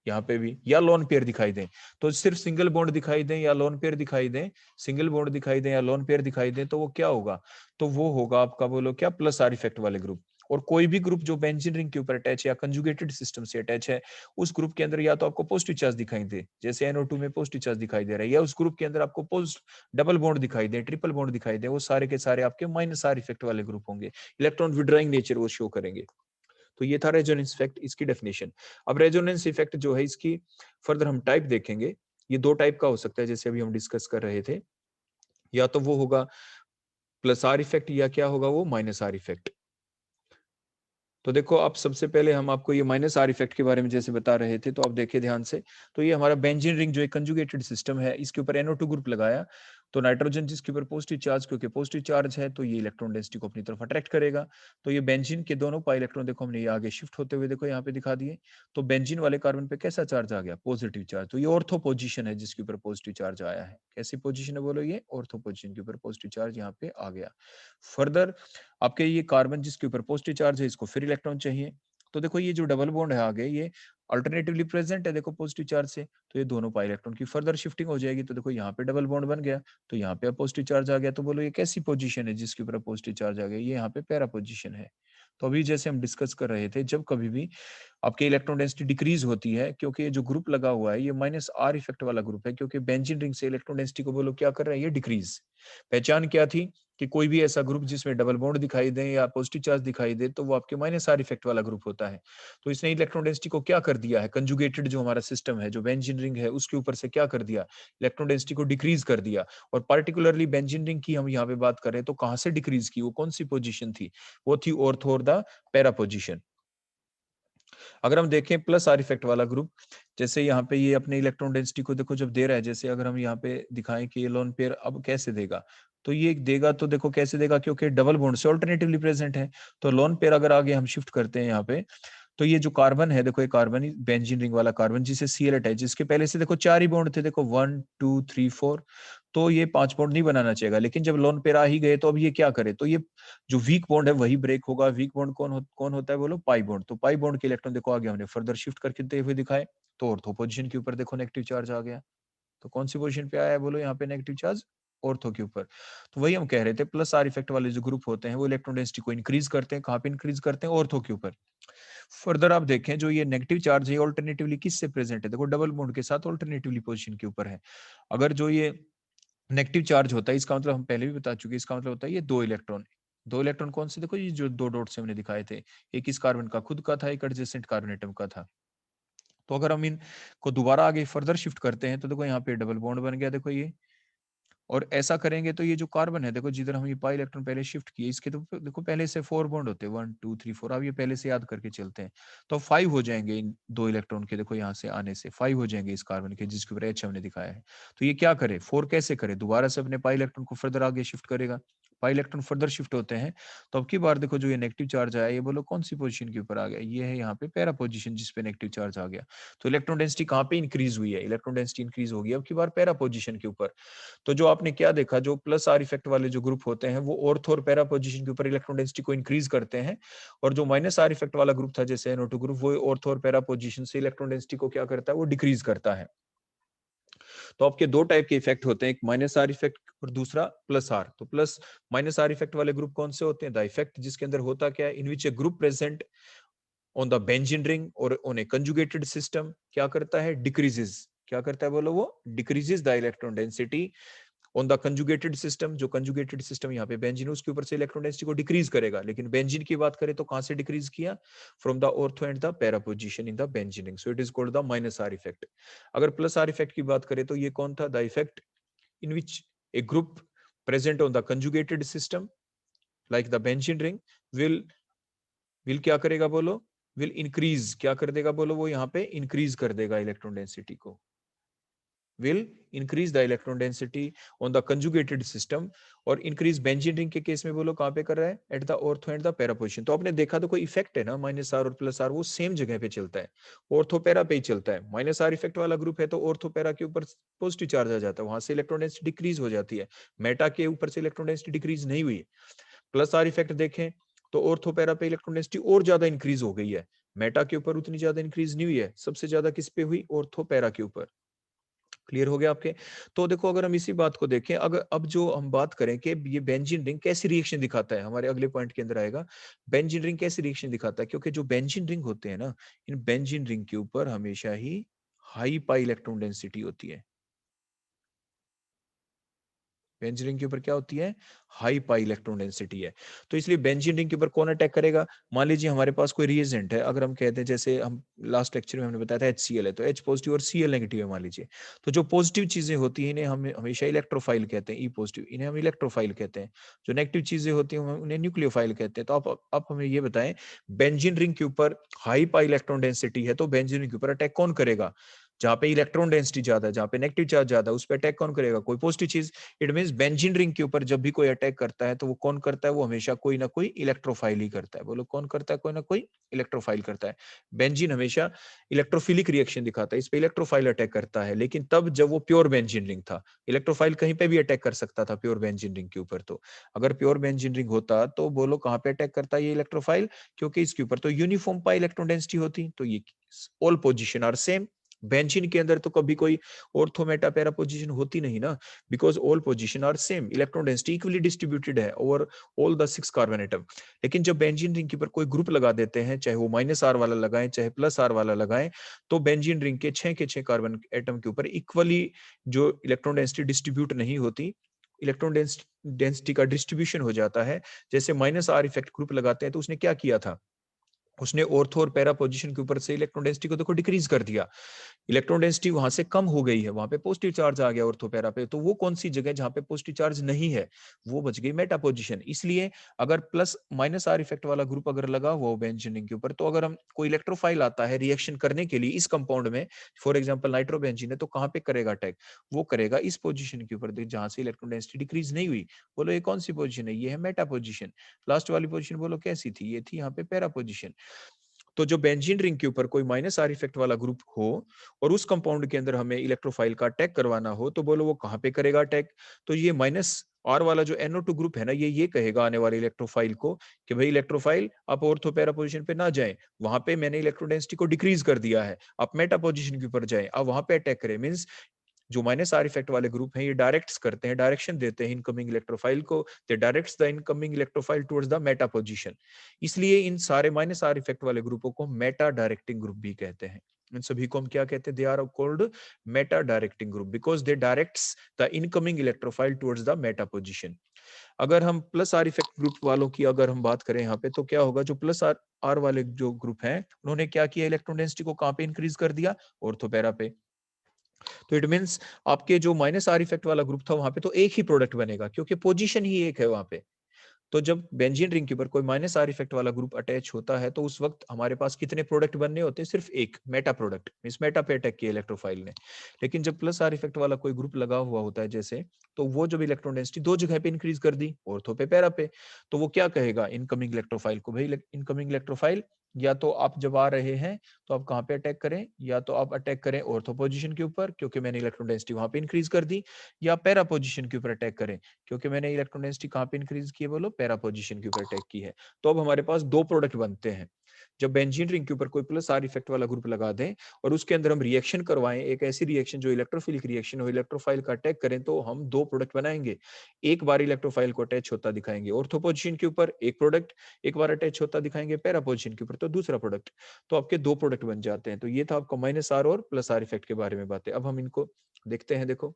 यहाँ पे भी, या लोन पेयर दिखाई दे, तो सिर्फ सिंगल बॉन्ड दिखाई दे या लोन पेयर दिखाई दे, सिंगल बॉन्ड दिखाई दे या लोन पेयर दिखाई दे, तो वो क्या होगा, तो वो होगा आपका, बोलो क्या, प्लस आर इफेक्ट वाले ग्रुप। और कोई भी ग्रुप जो बेंजीन रिंग के ऊपर अटैच है या कंजुगेटेड सिस्टम से अटैच है, उस ग्रुप के अंदर या तो आपको पॉजिटिव चार्ज दिखाई दे, जैसे NO2 में पॉजिटिव चार्ज दिखाई दे रहा है, या उस ग्रुप के अंदर आपको डबल बॉन्ड दिखाई दे, ट्रिपल बॉन्ड दिखाई दे, वो सारे के सारे आपके माइनस आर इफेक्ट वाले ग्रुप होंगे, इलेक्ट्रॉन विड्रॉइंग नेचर वो शो करेंगे। तो ये था रेजोनेंस इफेक्ट, इसकी डेफिनेशन। अब रेजोनेंस इफेक्ट जो है इसकी फर्दर हम टाइप देखेंगे। ये दो टाइप का हो सकता है, जैसे अभी हम डिस्कस कर रहे थे, या तो वो होगा प्लस आर इफेक्ट, या क्या होगा वो, माइनस आर इफेक्ट। तो देखो अब सबसे पहले हम आपको ये माइनस आर इफेक्ट के बारे में जैसे बता रहे थे, तो आप देखिए ध्यान से, तो ये हमारा बेंजीन रिंग जो एक कंजुगेटेड सिस्टम है, इसके ऊपर NO2 ग्रुप लगाया, तो नाइट्रोजन जिसके ऊपर पॉजिटिव चार्ज, क्योंकि पॉजिटिव चार्ज है तो ये इलेक्ट्रॉन डेंसिटी को अपनी तरफ अट्रैक्ट करेगा। तो ये बेंजीन के दोनों पाई इलेक्ट्रॉन देखो हमने ये आगे शिफ्ट होते हुए देखो यहाँ पे दिखा दिए। तो बेंजीन वाले कार्बन पे कैसा चार्ज आ गया, पॉजिटिव चार्ज, तो ये ऑर्थो पोजिशन है जिसके ऊपर पॉजिटिव चार्ज आया है। कैसी पोजिशन है बोलो, ये ऑर्थो पोजिशन के ऊपर पॉजिटिव चार्ज यहाँ पे आ गया। फर्दर आपके ये कार्बन जिसके ऊपर पॉजिटिव चार्ज है, इसको फिर इलेक्ट्रॉन चाहिए, तो देखो ये जो डबल बॉन्ड है आगे, ये अल्टरनेटिवली प्रेजेंट है देखो पॉजिटिव चार्ज से, तो ये दोनों पाई इलेक्ट्रॉन की फर्दर शिफ्टिंग हो जाएगी। तो देखो यहाँ पे डबल बॉन्ड बन गया, तो यहाँ पे पॉजिटिव चार्ज आ गया, तो बोलो ये कैसी पोजीशन है जिसके ऊपर पॉजिटिव चार्ज आ गया, ये यहाँ पे पैरा पोजीशन है। तो अभी जैसे हम डिस्कस कर रहे थे, जब कभी भी आपके इलेक्ट्रॉन डेंसिटी डिक्रीज होती है, क्योंकि ये जो ग्रुप लगा हुआ है ये माइनस आर इफेक्ट वाला ग्रुप है, क्योंकि बेंजीन रिंग से इलेक्ट्रॉन डेंसिटी को बोलो क्या कर रहा है, ये डिक्रीज। पहचान क्या थी कि कोई भी ऐसा ग्रुप जिसमें डबल बॉन्ड दिखाई दे या पॉजिटिव चार्ज दिखाई दे, तो वो आपके माइनस आर इफेक्ट वाला ग्रुप होता है। तो इसने इलेक्ट्रॉन डेंसिटी को क्या कर दिया है, कंजुगेटेड जो हमारा सिस्टम है, जो बेंजीन रिंग है, उसके ऊपर से क्या कर दिया, इलेक्ट्रॉन डेंसिटी को डिक्रीज कर दिया। और पार्टिकुलरली बेंजीन रिंग की हम यहाँ पे बात करें तो कहां से डिक्रीज की, वो कौन सी पोजीशन थी, वो थी ऑर्थो और द पैरा पोजीशन। अगर हम देखें प्लस आर इफेक्ट वाला ग्रुप, जैसे यहाँ पे ये अपने इलेक्ट्रॉन डेंसिटी को देखो जब दे रहा है, जैसे अगर हम यहाँ पे दिखाएं कि ये लोन पेयर अब कैसे देगा, तो ये देगा, तो देखो कैसे देगा, क्योंकि डबल बॉन्ड से ऑल्टरनेटिवली प्रेजेंट है। तो लोन पेयर अगर आगे हम शिफ्ट करते हैं यहाँ पे, तो ये जो कार्बन है देखो, ये कार्बन बेंजीन रिंग वाला कार्बन जिसे Cl अटैच, जिसके पहले से देखो 4 ही बॉन्ड थे, देखो 1 2 3 4, तो ये 5 बॉन्ड नहीं बनाना चाहिए। लेकिन जब लोन पेयर आ ही गए, तो अब ये क्या करे, तो ये जो वीक बॉन्ड है वही ब्रेक होगा। वीक बॉन्ड कौन होता है बोलो, पाई बॉन्ड। तो पाई बॉन्ड के इलेक्ट्रॉन देखो आगे हमने फर्दर शिफ्ट करके देते हुए दिखाए, तो ऑर्थो पोजीशन के ऊपर देखो नेगेटिव चार्ज आ गया। तो कौन सी पोजीशन पे आया है बोलो, यहाँ पे नेगेटिव चार्ज ऑर्थो के ऊपर। तो वही हम कह रहे थे, प्लस आर इफेक्ट वाले जो ग्रुप होते हैं वो इलेक्ट्रॉन डेंसिटी को इंक्रीज करते हैं, कहाँ पे इंक्रीज करते हैं, ऑर्थो के ऊपर। फर्दर आप देखें जो ये नेगेटिव चार्ज है ऑल्टरनेटिवली किससे प्रेजेंट है, देखो डबल बॉन्ड के साथ ऑल्टरनेटिवली पोजीशन के ऊपर है। अगर जो ये नेगेटिव चार्ज होता है, इसका मतलब हम पहले भी बता चुके, इसका मतलब होता है ये दो इलेक्ट्रॉन कौन से, देखो ये जो दो डॉट से हमने दिखाए थे, एक इस कार्बन का खुद का था, एक एडजेसेंट कार्बन एटम का था। तो अगर हम इन को दोबारा आगे फर्दर शिफ्ट करते हैं, तो देखो यहाँ पे डबल बॉन्ड बन गया देखो ये। और ऐसा करेंगे तो ये जो कार्बन है देखो, जिधर हम ये पाई इलेक्ट्रॉन पहले शिफ्ट किए, इसके तो देखो पहले से 4 बॉन्ड होते हैं, 1 2 3 4, अब ये पहले से याद करके चलते हैं, तो 5 हो जाएंगे इन दो इलेक्ट्रॉन के, देखो यहाँ से आने से 5 हो जाएंगे इस कार्बन के, जिसके ऊपर H हमने दिखाया है। तो ये क्या करे, 4 कैसे करे, दोबारा से अपने पाई इलेक्ट्रॉन को फर्दर आगे शिफ्ट करेगा। पाई इलेक्ट्रॉन फर्दर शिफ्ट होते हैं, तो अब की बार देखो जो ये नेगेटिव चार्ज आया, ये बोलो कौन सी पोजीशन के ऊपर आ गया, ये है यहाँ पे पैरा पोजीशन जिसपे नेगेटिव चार्ज आ गया। तो इलेक्ट्रॉन डेंसिटी कहाँ पे इंक्रीज हुई है, इलेक्ट्रॉन डेंसिटी इंक्रीज होगी अब की बार पैरा पोजीशन के ऊपर। तो जो आपने क्या देखा, जो प्लस आर इफेक्ट वाले जो ग्रुप होते हैं वो ऑर्थो और पैरा पोजीशन के ऊपर इलेक्ट्रॉन डेंसिटी को इंक्रीज करते हैं, और जो माइनस आर इफेक्ट वाला ग्रुप था जैसे NO2 ग्रुप, वो ऑर्थो और पैरा पोजीशन से इलेक्ट्रॉन डेंसिटी को क्या करता है, वो डिक्रीज करता है। तो आपके दो टाइप के इफेक्ट होते हैं, एक माइनस आर इफेक्ट और दूसरा प्लस आर। तो प्लस माइनस आर इफेक्ट वाले ग्रुप कौन से होते हैं, द इफेक्ट जिसके अंदर होता क्या है, in which a group present on the benzene ring और ऑन ए कंजुगेटेड सिस्टम क्या करता है, डिक्रीजेस, क्या करता है बोलो, वो decreases the electron density on the conjugated system. जो कंजुगेटेड सिस्टम यहाँ पे बेंजीन, उसके ऊपर से इलेक्ट्रॉन डेंसिटी को डिक्रीज करेगा। लेकिन बेंजीन की बात करें तो कहां से डिक्रीज किया, from the ortho and the para position in the benzene ring, so it is called the minus are effect. अगर प्लस आर इफेक्ट की बात करें तो ये कौन था, the effect in which a group present on the conjugated system like the benzene ring will क्या करेगा बोलो, विल इंक्रीज, क्या कर देगा बोलो, वो यहाँ पे इंक्रीज कर देगा इलेक्ट्रॉन डेंसिटी को, will increase the electron density on the conjugated system, और इंक्रीज बेंजीन रिंग के केस में बोलो कहाँ पे कर रहा है, at the ortho and the para position. तो आपने देखा तो कोई इफेक्ट है ना, माइनस आर और प्लस आर वो सेम जगह पे चलता है, ऑर्थो पैरा पे ही चलता है। माइनस आर इफेक्ट वाला ग्रुप है तो ऑर्थो पैरा के ऊपर पॉजिटिव चार्ज आ जाता है, वहां से इलेक्ट्रॉन डेंसिटी डिक्रीज हो जाती है, मेटा के ऊपर से इलेक्ट्रॉन डेंसिटी डिक्रीज नहीं हुई। प्लस आर इफेक्ट देखें तो ऑर्थो पैरा पे इलेक्ट्रॉन डेंसिटी और ज्यादा इंक्रीज हो गई है, मेटा के ऊपर उतनी ज्यादा इंक्रीज नहीं हुई है, सबसे ज्यादा किस पे हुई, ऑर्थो पैरा के ऊपर। क्लियर हो गया आपके? तो देखो अगर हम इसी बात को देखें, अगर अब जो हम बात करें कि ये बेंजीन रिंग कैसी रिएक्शन दिखाता है, हमारे अगले पॉइंट के अंदर आएगा बेंजीन रिंग कैसी रिएक्शन दिखाता है, क्योंकि जो बेंजीन रिंग होते हैं ना, इन बेंजीन रिंग के ऊपर हमेशा ही हाई पाई इलेक्ट्रॉन डेंसिटी होती है। बेंजीन रिंग के ऊपर क्या होती है, हाई पाई इलेक्ट्रॉन डेंसिटी है। तो इसलिए बेंजीन रिंग के ऊपर कौन अटैक करेगा, मान लीजिए हमारे पास कोई रिएजेंट है, अगर हम कहते हैं जैसे हम लास्ट लेक्चर में हमने बताया था HCl है, तो H पॉजिटिव और Cl नेगेटिव है मान लीजिए, तो जो पॉजिटिव चीजें होती हैं इन्हें हम हमेशा इलेक्ट्रोफाइल कहते हैं, ई पॉजिटिव इन्हें हम इलेक्ट्रोफाइल कहते हैं, जो नेगेटिव चीजें होती हैं उन्हें न्यूक्लियोफाइल कहते हैं। तो आप हमें ये बताएं, बेंजीन रिंग के ऊपर हाई पाई इलेक्ट्रॉन डेंसिटी है, तो बेंजीन रिंग के ऊपर अटैक कौन करेगा, जहां पे इलेक्ट्रॉन डेंसिटी ज्यादा है, जहां पे नेगेटिव चार्ज ज्यादा है, उस पर अटैक कौन करेगा, कोई पॉजिटिव चीज। इट मींस बेंजीन रिंग के ऊपर जब भी कोई अटैक करता है तो वो कौन करता है, वो हमेशा कोई ना कोई इलेक्ट्रोफाइल ही करता है। बोलो कौन करता है, कोई ना कोई इलेक्ट्रोफाइल करता है। बेंजीन हमेशा इलेक्ट्रोफिलिक रिएक्शन दिखाता है, इस पे इलेक्ट्रोफाइल अटैक करता है, लेकिन तब जब वो प्योर बेंजीन रिंग था, इलेक्ट्रोफाइल कहीं पे भी अटैक कर सकता था प्योर बेंजीन रिंग के ऊपर। तो अगर प्योर बेंजीन रिंग होता तो बोलो कहाँ पे अटैक करता है ये इलेक्ट्रोफाइल, क्योंकि इसके ऊपर तो यूनिफॉर्म पाई इलेक्ट्रॉन डेंसिटी होती, तो ये all position are same. Benzene के अंदर तो कभी कोई ऑर्थो मेटा पैरा पोजीशन होती नहीं ना, because all position are same, electron density equally distributed है over all the 6 carbon atom. लेकिन जब बेंजीन रिंग के ऊपर कोई ग्रुप लगा देते हैं, चाहे वो माइनस आर वाला लगाएं चाहे प्लस आर वाला लगाएं, तो बेंजीन रिंग के 6 कार्बन एटम के ऊपर इक्वली जो इलेक्ट्रॉन डेंसिटी डिस्ट्रीब्यूट नहीं होती, इलेक्ट्रॉन डेंसिटी का डिस्ट्रीब्यूशन हो जाता है। जैसे माइनस आर इफेक्ट ग्रुप लगाते हैं तो उसने क्या किया था, उसने ऑर्थो और पैरा पोजीशन के ऊपर से इलेक्ट्रॉन डेंसिटी को देखो डिक्रीज कर दिया, इलेक्ट्रॉन डेंसिटी वहां से कम हो गई है, वहां पे पॉजिटिव चार्ज आ गया ऑर्थोपैरा पे, तो वो कौन सी जगह जहां पे पॉजिटिव चार्ज नहीं है, वो बच गई मेटा पोजीशन। इसलिए अगर प्लस माइनस आर इफेक्ट वाला ग्रुप अगर लगा हुआ हो बेंजीन के ऊपर, तो अगर हम कोई इलेक्ट्रोफाइल आता है रिएक्शन करने के लिए इस कंपाउंड में, फॉर एग्जांपल नाइट्रोबेंजीन है, तो कहां पे करेगा अटैक, वो करेगा इस पोजीशन के ऊपर जहां से इलेक्ट्रॉन डेंसिटी डिक्रीज नहीं हुई। बोलो ये कौन सी पोजीशन है, ये है मेटा पोजीशन। लास्ट वाली पोजीशन बोलो कैसी थी, ये थी यहाँ पे पैरा पोजीशन। तो जो बेंजीन रिंग के ऊपर कोई माइनस आर इफेक्ट वाला ग्रुप हो और उस कंपाउंड के अंदर हमें इलेक्ट्रोफाइल का अटैक करवाना हो, तो बोलो वो कहां पे करेगा अटैक, तो ये माइनस आर वाला जो NO2 ग्रुप है ना, ये कहेगा आने वाले इलेक्ट्रोफाइल को कि भाई इलेक्ट्रोफाइल आप ऑर्थो पैरा पोजीशन पे ना जाएं, वहां पे मैंने इलेक्ट्रो डेंसिटी को डिक्रीज कर दिया है, आप मेटा पोजीशन के ऊपर जाएं, आप वहां पे अटैक करें। मींस जो माइनस आर इफेक्ट वाले ग्रुप हैं ये डायरेक्ट्स करते हैं, डायरेक्शन देते हैं इनकमिंग इलेक्ट्रोफाइल को, they directs the incoming electrophile towards the meta position. इसलिए इन सारे माइनस आर इफेक्ट वाले ग्रुपों को मेटा डायरेक्टिंग ग्रुप भी कहते हैं। इन सभी को हम क्या कहते हैं, they are called meta directing group because they directs the incoming electrophile towards the meta position. अगर हम प्लस आर इफेक्ट ग्रुप वालों की अगर हम बात करें यहाँ पे, तो क्या होगा, जो प्लस आर आर वाले जो ग्रुप हैं उन्होंने क्या किया, इलेक्ट्रॉन डेंसिटी को कहां पे इंक्रीज कर दिया, ऑर्थोपैरा पे। तो इट मींस आपके जो माइनस आर इफेक्ट वाला ग्रुप था वहां पे तो एक ही प्रोडक्ट बनेगा, क्योंकि पोजीशन ही एक है वहां पे। तो जब बेंजीन रिंग के ऊपर कोई माइनस आर इफेक्ट वाला ग्रुप अटैच होता है, तो उस वक्त हमारे पास कितने प्रोडक्ट बनने होते हैं, सिर्फ एक मेटा प्रोडक्ट, इस मेटा पे अटैक किया इलेक्ट्रोफाइल ने। लेकिन जब प्लस आर इफेक्ट वाला कोई ग्रुप लगा हुआ होता है जैसे, तो वो जब इलेक्ट्रॉन डेंसिटी दो जगह पे इंक्रीज कर दी, ऑर्थो पे पैरा पे, तो वो क्या कहेगा इनकमिंग इलेक्ट्रोफाइल को, भाई इनकमिंग इलेक्ट्रोफाइल या तो आप जब आ रहे हैं तो आप कहाँ पे अटैक करें, या तो आप अटैक करें ऑर्थो पोजीशन के ऊपर क्योंकि मैंने इलेक्ट्रॉन डेंसिटी वहां पे इंक्रीज कर दी, या पैरा पोजीशन के ऊपर अटैक करें क्योंकि मैंने इलेक्ट्रॉन डेंसिटी कहाँ पे इंक्रीज की है, बोलो पैरा पोजीशन के ऊपर अटैक की है। तो अब हमारे पास दो प्रोडक्ट बनते हैं। जब बेंजीन रिंग के ऊपर कोई प्लस आर इफेक्ट वाला ग्रुप लगा दें और उसके अंदर हम रिएक्शन करवाएं, एक ऐसी रिएक्शन जो इलेक्ट्रोफिलिक रिएक्शन हो, इलेक्ट्रोफाइल का अटैक करें, तो हम दो प्रोडक्ट बनाएंगे। एक बार इलेक्ट्रोफाइल को अटैच होता दिखाएंगे ऑर्थो पोजीशन के ऊपर एक प्रोडक्ट, एक बार अटैच होता दिखाएंगे पैरा पोजीशन के ऊपर तो दूसरा प्रोडक्ट। तो आपके दो प्रोडक्ट बन जाते हैं। तो ये था आपका माइनस आर और प्लस आर इफेक्ट के बारे में बातें। अब हम इनको देखते हैं। देखो,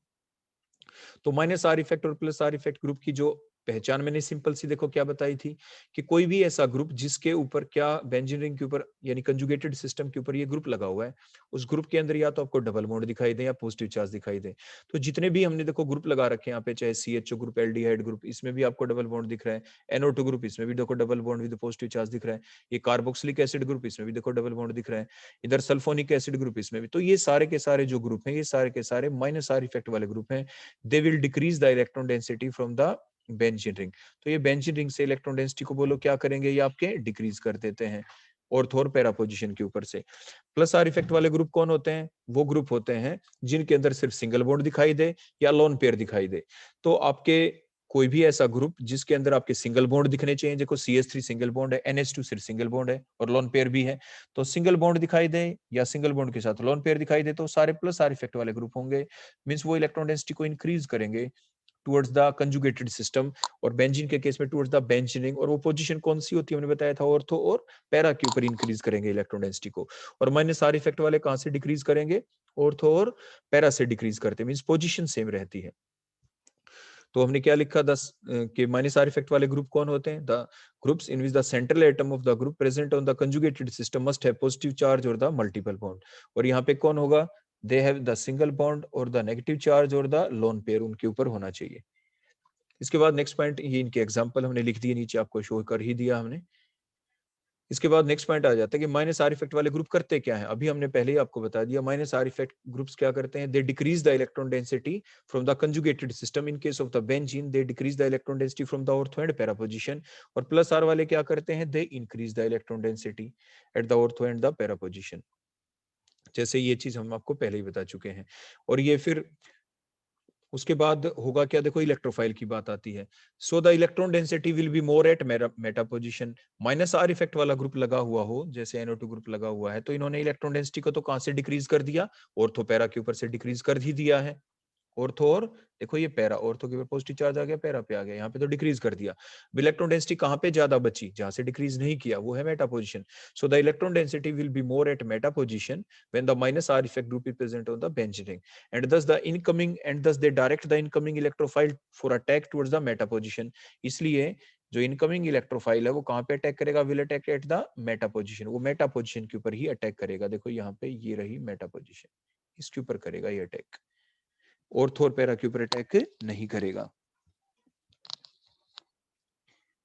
तो माइनस आर इफेक्ट और प्लस आर इफेक्ट ग्रुप की जो पहचान मैंने सिंपल सी देखो क्या बताई थी कि कोई भी ऐसा ग्रुप जिसके ऊपर क्या बेंजीन रिंग के ऊपर यानी कंजुगेटेड सिस्टम के ऊपर ये ग्रुप लगा हुआ है, उस ग्रुप के अंदर या तो आपको डबल बॉन्ड दिखाई दे या पॉजिटिव चार्ज दिखाई दे। तो जितने भी हमने देखो ग्रुप लगा रखे हैं यहाँ पे, चाहे CHO ग्रुप, एल्डिहाइड ग्रुप, इसमें भी आपको डबल बॉन्ड दिख रहा है। NO2 ग्रुप, इसमें भी देखो double bond with positive charge दिख रहा है। ये कार्बोक्सिलिक एसिड ग्रुप, इसमें भी देखो डबल बॉन्ड दिख रहा है। इधर सल्फोनिक एसिड ग्रुप, इसमें भी। तो ये सारे के सारे जो ग्रुप हैं, ये सारे के सारे माइनस आर इफेक्ट वाले ग्रुप हैं। They will decrease the electron density from the benzene ring. तो ये बेंजीन रिंग से इलेक्ट्रॉन डेंसिटी को बोलो क्या करेंगे, ये आपके डिक्रीज कर देते हैं ऑर्थो और पैरा पोजीशन के ऊपर से। प्लस आर इफेक्ट वाले ग्रुप कौन होते हैं? वो ग्रुप होते हैं जिनके अंदर सिर्फ सिंगल बॉन्ड दिखाई दे या लोन पेयर दिखाई दे। तो आपके कोई भी ऐसा ग्रुप जिसके अंदर आपके सिंगल बॉन्ड दिखने चाहिए, देखो CH3 सिंगल बॉन्ड है, NH2 सिर्फ सिंगल बॉन्ड है और लोन पेयर भी है, तो सिंगल बॉन्ड दिखाई दे या सिंगल बॉन्ड के साथ लोन पेयर दिखाई दे तो सारे प्लस आर इफेक्ट वाले ग्रुप होंगे। मींस वो इलेक्ट्रॉन डेंसिटी को इंक्रीज करेंगे टुवर्ड्स द कंजुगेटेड सिस्टम, और बेंजीन के केस में टुवर्ड्स द बेंजीनिंग। और वो पोजीशन कौन सी होती है हमने बताया था, ऑर्थो और पैरा के ऊपर इंक्रीज करेंगे इलेक्ट्रॉन डेंसिटी को। और माइनस आर इफेक्ट वाले कहां से डिक्रीज करेंगे? ऑर्थो और पैरा से डिक्रीज करते हैं, मींस पोजीशन सेम रहती है। तो हमने क्या लिखा 10 के माइनस आर इफेक्ट वाले ग्रुप कौन होते हैं? The groups in which the central atom of the group present on the conjugated system must have positive charge और द मल्टीपल बॉन्ड। और यहाँ पे कौन होगा? They have the single bond और द नेगेटिव चार्ज और द लोन पेयर उनके ऊपर होना चाहिए। इसके बाद नेक्स्ट पॉइंट, ये इनके एग्जांपल हमने लिख दिए नीचे, आपको शो कर ही दिया हमने। इसके बाद नेक्स्ट पॉइंट आ जाता है कि माइनस आर इफेक्ट वाले ग्रुप करते क्या है। अभी हमने पहले ही आपको बता दिया, माइनस आर इफेक्ट ग्रुप्स क्या करते हैं? They decrease the electron density from the conjugated system. In case of the benzene they decrease the electron density from the ortho and para position. और प्लस आर वाले क्या करते हैं? They increase the electron density at the ortho and the para position. जैसे ये चीज हम आपको पहले ही बता चुके हैं। और ये फिर उसके बाद होगा क्या, देखो इलेक्ट्रोफाइल की बात आती है। So the electron density will be more at Meta position. Minus are effect वाला ग्रुप लगा हुआ हो, जैसे NO2 ग्रुप लगा हुआ है, तो इन्होंने इलेक्ट्रॉन डेंसिटी को तो कहां से डिक्रीज कर दिया? ऑर्थो पैरा के ऊपर से डिक्रीज कर ही दिया है। ऑर्थो और देखो ये पैरा, ऑर्थो के ऊपर पॉजिटिव चार्ज आ गया, पैरा पे आ गया, यहाँ पे तो डिक्रीज कर दिया। इलेक्ट्रॉन डेंसिटी कहाँ पे ज्यादा बची? जहां से डिक्रीज नहीं किया, वो है Meta position. So the electron density will be more at Meta position when the minus are effect group is present on the benzene ring and thus they direct the incoming electrophile for attack towards the meta position। इसलिए जो इनकमिंग इलेक्ट्रोफाइल है वो कहाँ पे अटैक करेगा? Will attack at the meta position. वो मेटा पोजीशन के ऊपर ही अटैक करेगा। देखो यहाँ पे ये रही मेटा पोजीशन, इसके ऊपर करेगा ये अटैक, ऑर्थो और पैरा के ऊपर अटैक नहीं करेगा,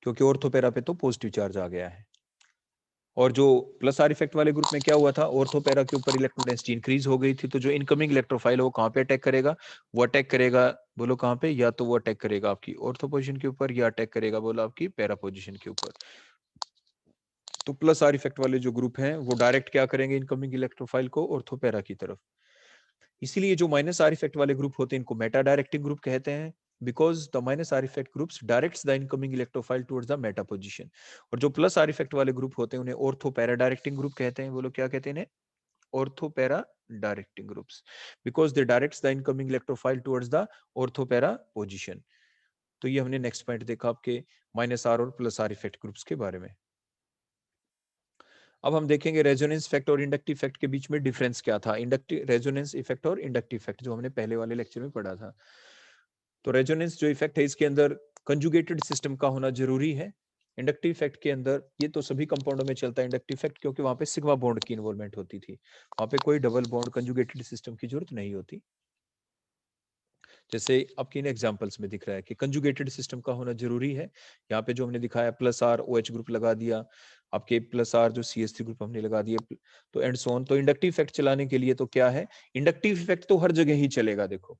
क्योंकि ऑर्थो पैरा पे तो पॉजिटिव चार्ज आ गया है। और जो प्लस आर इफेक्ट वाले ग्रुप में क्या हुआ था? ऑर्थो पैरा के ऊपर इलेक्ट्रॉन डेंसिटी इंक्रीज हो गई थी, तो जो इनकमिंग इलेक्ट्रोफाइल है वो कहाँ पे अटैक करेगा? वो अटैक करेगा, बोलो कहाँ पे? या तो वो अटैक करेगा आपकी ऑर्थो पोजीशन के ऊपर, या अटैक करेगा बोलो आपकी पैरा पोजीशन के ऊपर। तो प्लस आर इफेक्ट वाले जो ग्रुप हैं वो डायरेक्ट क्या करेंगे इनकमिंग इलेक्ट्रोफाइल को? ऑर्थो पैरा की तरफ। इसीलिए जो माइनस आर इफेक्ट वाले ग्रुप होते हैं इनको मेटा डायरेक्टिंग ग्रुप कहते हैं, because the minus are effect groups directs the incoming electrophile towards the meta position. और जो प्लस आर इफेक्ट वाले ग्रुप होते हैं उन्हें ऑर्थो पैरा डायरेक्टिंग ग्रुप कहते हैं। वो लोग क्या कहते हैं इन्हें? Ortho para directing groups, because they directs the incoming electrophile towards the ortho para position. तो ये हमने नेक्स्ट पॉइंट देखा आपके माइनस आर और प्लस आर इफेक्ट ग्रुप्स के बारे में। अब हम देखेंगे रेजोनेंस इफेक्ट और इंडक्टिव इफेक्ट के बीच में डिफरेंस क्या था। इंडक्टिव रेजोनेंस इफेक्ट और इंडक्टिव इफेक्ट जो हमने पहले वाले लेक्चर में पढ़ा था। तो रेजोनेंस जो इफेक्ट है इसके अंदर कंजुगेटेड सिस्टम का होना जरूरी है। इंडक्टिव इफेक्ट के अंदर ये तो सभी कंपाउंडों में चलता है इंडक्टिव इफेक्ट, क्योंकि वहां पे सिग्मा बॉन्ड की इन्वॉल्वमेंट होती थी, वहां पे कोई डबल बॉन्ड कंजुगेटेड सिस्टम की जरूरत नहीं होती। जैसे आपके इन एग्जांपल्स में दिख रहा है कि कंजुगेटेड सिस्टम का होना जरूरी है। यहाँ पे जो हमने दिखाया प्लस आर OH ग्रुप लगा दिया, आपके प्लस आर जो CH3 ग्रुप हमने लगा दिया, तो एंड सो ऑन। तो इंडक्टिव इफेक्ट चलाने के लिए तो क्या है, इंडक्टिव इफेक्ट तो हर जगह ही चलेगा, देखो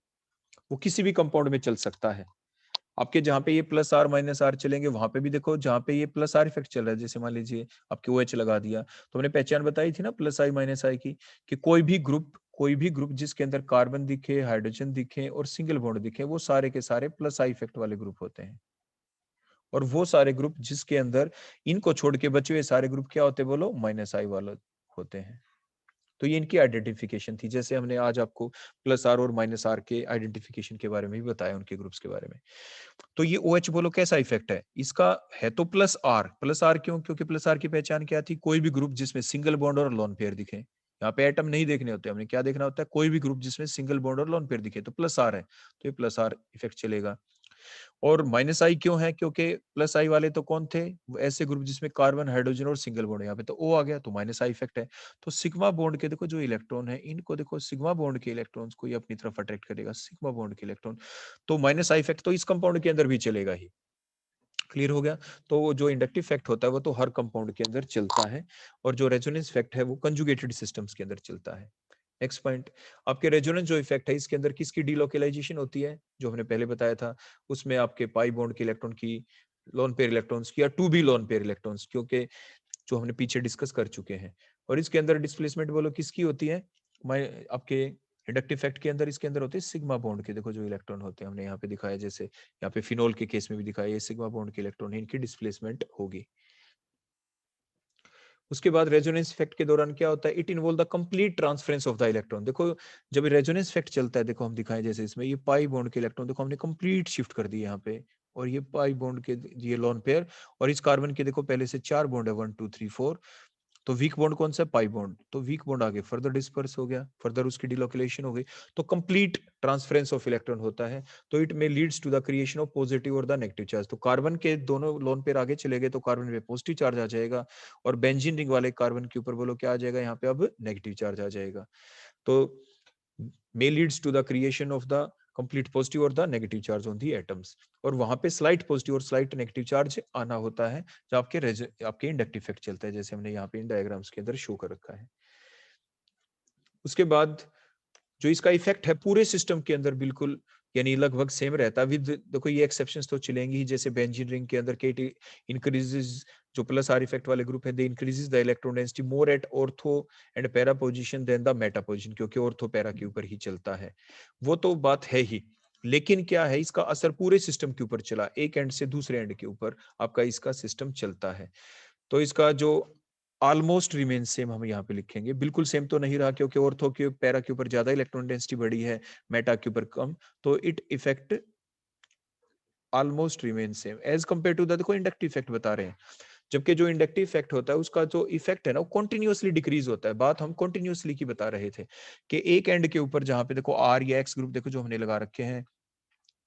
वो किसी भी कंपाउंड में चल सकता है। आपके जहाँ पे ये प्लस आर माइनस आर चलेंगे वहां पे भी देखो, जहाँ पे ये प्लस आर इफेक्ट चल रहा है, जैसे मान लीजिए आपके OH लगा दिया, तो हमने पहचान बताई थी ना प्लस आई माइनस आई की, कि कोई भी ग्रुप जिसके अंदर कार्बन दिखे, हाइड्रोजन दिखे और सिंगल बॉन्ड दिखे, वो सारे के सारे प्लस आई इफेक्ट वाले ग्रुप होते हैं। और वो सारे ग्रुप जिसके अंदर इनको छोड़ के बचे हुए सारे ग्रुप क्या होते हैं बोलो? माइनस आई वाले होते हैं। तो ये इनकी आइडेंटिफिकेशन थी, जैसे हमने आज आपको प्लस आर और माइनस आर के आइडेंटिफिकेशन के बारे में भी बताया, उनके ग्रुप्स के बारे में। तो ये OH बोलो कैसा इफेक्ट है इसका? है तो प्लस आर क्यों? क्योंकि प्लस आर की पहचान क्या थी? कोई भी ग्रुप जिसमें सिंगल बॉन्ड और लोन पेयर दिखे। यहाँ पे एटम नहीं देखने होते, हमने क्या देखना होता है? कोई भी ग्रुप जिसमें सिंगल बॉन्ड और लोन पेयर दिखे, तो प्लस आर है, तो ये प्लस आर इफेक्ट चलेगा। और माइनस आई क्यों है, क्योंकि प्लस आई वाले तो कौन थे, वो ऐसे ग्रुप जिसमें कार्बन, हाइड्रोजन और सिंगल बॉन्ड, यहाँ पे तो ओ आ गया, तो माइनस आई इफेक्ट है। तो सिग्मा बॉन्ड के देखो जो इलेक्ट्रॉन है, इनको देखो सिग्मा बॉन्ड के इलेक्ट्रॉन्स को ये अपनी तरफ अट्रैक्ट करेगा, सिग्मा बॉन्ड के इलेक्ट्रॉन, तो माइनस आई इफेक्ट तो इस कंपाउंड के अंदर भी चलेगा ही। क्लियर हो गया। तो वो जो इंडक्टिव इफेक्ट होता है वो तो हर कंपाउंड के अंदर चलता है, और जो रेजोनेंस इफेक्ट है वो कंजुगेटेड सिस्टम्स के अंदर चलता है। नेक्स्ट पॉइंट, आपके रेजोनेंस जो इफेक्ट है इसके अंदर किसकी डीलोकेलाइजेशन होती है, जो हमने पहले बताया था, उसमें आपके पाई बॉन्ड के इलेक्ट्रॉन की, लोन पेयर इलेक्ट्रॉन्स की, या to be lone pair electrons, क्योंकि जो हमने पीछे डिस्कस कर चुके हैं। और इसके अंदर डिस्प्लेसमेंट बोलो किसकी होती है, आपके इंडक्टिव इफेक्ट के अंदर, इसके अंदर होते हैं सिग्मा बॉन्ड के, देखो जो इलेक्ट्रॉन होते हैं हमने यहाँ पे दिखाया, जैसे यहाँ पे फिनोल के केस में भी दिखाया, ये सिग्मा बॉन्ड के इलेक्ट्रॉन है, इनकी डिस्प्लेसमेंट होगी। उसके बाद रेजोनेंस इफेक्ट के दौरान क्या होता है, it involve the complete transference of the electron. देखो जब रेजोनेंस इफेक्ट चलता है, देखो हम दिखाएं जैसे इसमें ये पाई बॉन्ड के इलेक्ट्रॉन देखो हमने कंप्लीट शिफ्ट कर दिए यहाँ पे, और ये पाई बॉन्ड के ये लोन पेयर, और इस कार्बन के देखो पहले से 4 बॉन्ड है, 1 2 3 4, तो वीक बॉन्ड कौन सा है, पाई बॉन्ड, तो वीक बॉन्ड आगे फर्दर डिस्पर्स हो गया, फर्दर उसकी डिलोकेलेशन हो गई, तो कंप्लीट ट्रांसफरेंस ऑफ इलेक्ट्रॉन होता है। तो इट में leads to the creation of positive और द नेगेटिव चार्ज। तो कार्बन के दोनों लोन पेयर आगे चले गए तो कार्बन पे पॉजिटिव चार्ज आ जाएगा, और बेंजीन रिंग वाले कार्बन के ऊपर बोलो क्या आ जाएगा, यहाँ पे अब नेगेटिव चार्ज आ जाएगा। तो may leads to the creation of the complete positive or the negative charge on the atoms, और वहां पे स्लाइट पॉजिटिव और स्लाइट नेगेटिव चार्ज आना होता है जब आपके इंडक्टिव इफेक्ट चलता है, जैसे हमने यहाँ पे इन डायग्राम्स के अंदर शो कर रखा है। उसके बाद जो इसका इफेक्ट है पूरे सिस्टम के अंदर बिल्कुल यानी लगभग सेम रहता है, विद देखो ये एक्सेप्शंस तो चलेंगी ही, जैसे बेंजीन रिंग के अंदर केटी इंक्रीजेस, जो प्लस आर इफेक्ट वाले ग्रुप है, they increases the electron density more at ortho and para position than the meta position, क्योंकि ऑर्थो पैरा के ऊपर ही चलता है, वो तो बात है ही। लेकिन क्या है, इसका असर पूरे सिस्टम के ऊपर चला, एक एंड से दूसरे एंड के ऊपर आपका इसका सिस्टम चलता है। तो इसका जो ऑलमोस्ट रिमेन सेम हम यहाँ पे लिखेंगे, बिल्कुल सेम तो नहीं रहा, क्योंकि ऑर्थो के पैरा के ऊपर ज्यादा इलेक्ट्रॉन डेंसिटी बढ़ी है, मेटा के ऊपर कम, तो it effect almost remain same as compare to the, देखो इंडक्टिव इफेक्ट बता रहे हैं, जबकि जो इंडक्टिव इफेक्ट होता है उसका जो इफेक्ट है ना वो कंटिन्यूअसली डिक्रीज होता है। बात हम कंटिन्यूअसली की बता रहे थे कि एक एंड के ऊपर जहां पे देखो आर या एक्स ग्रुप देखो जो हमने लगा रखे हैं,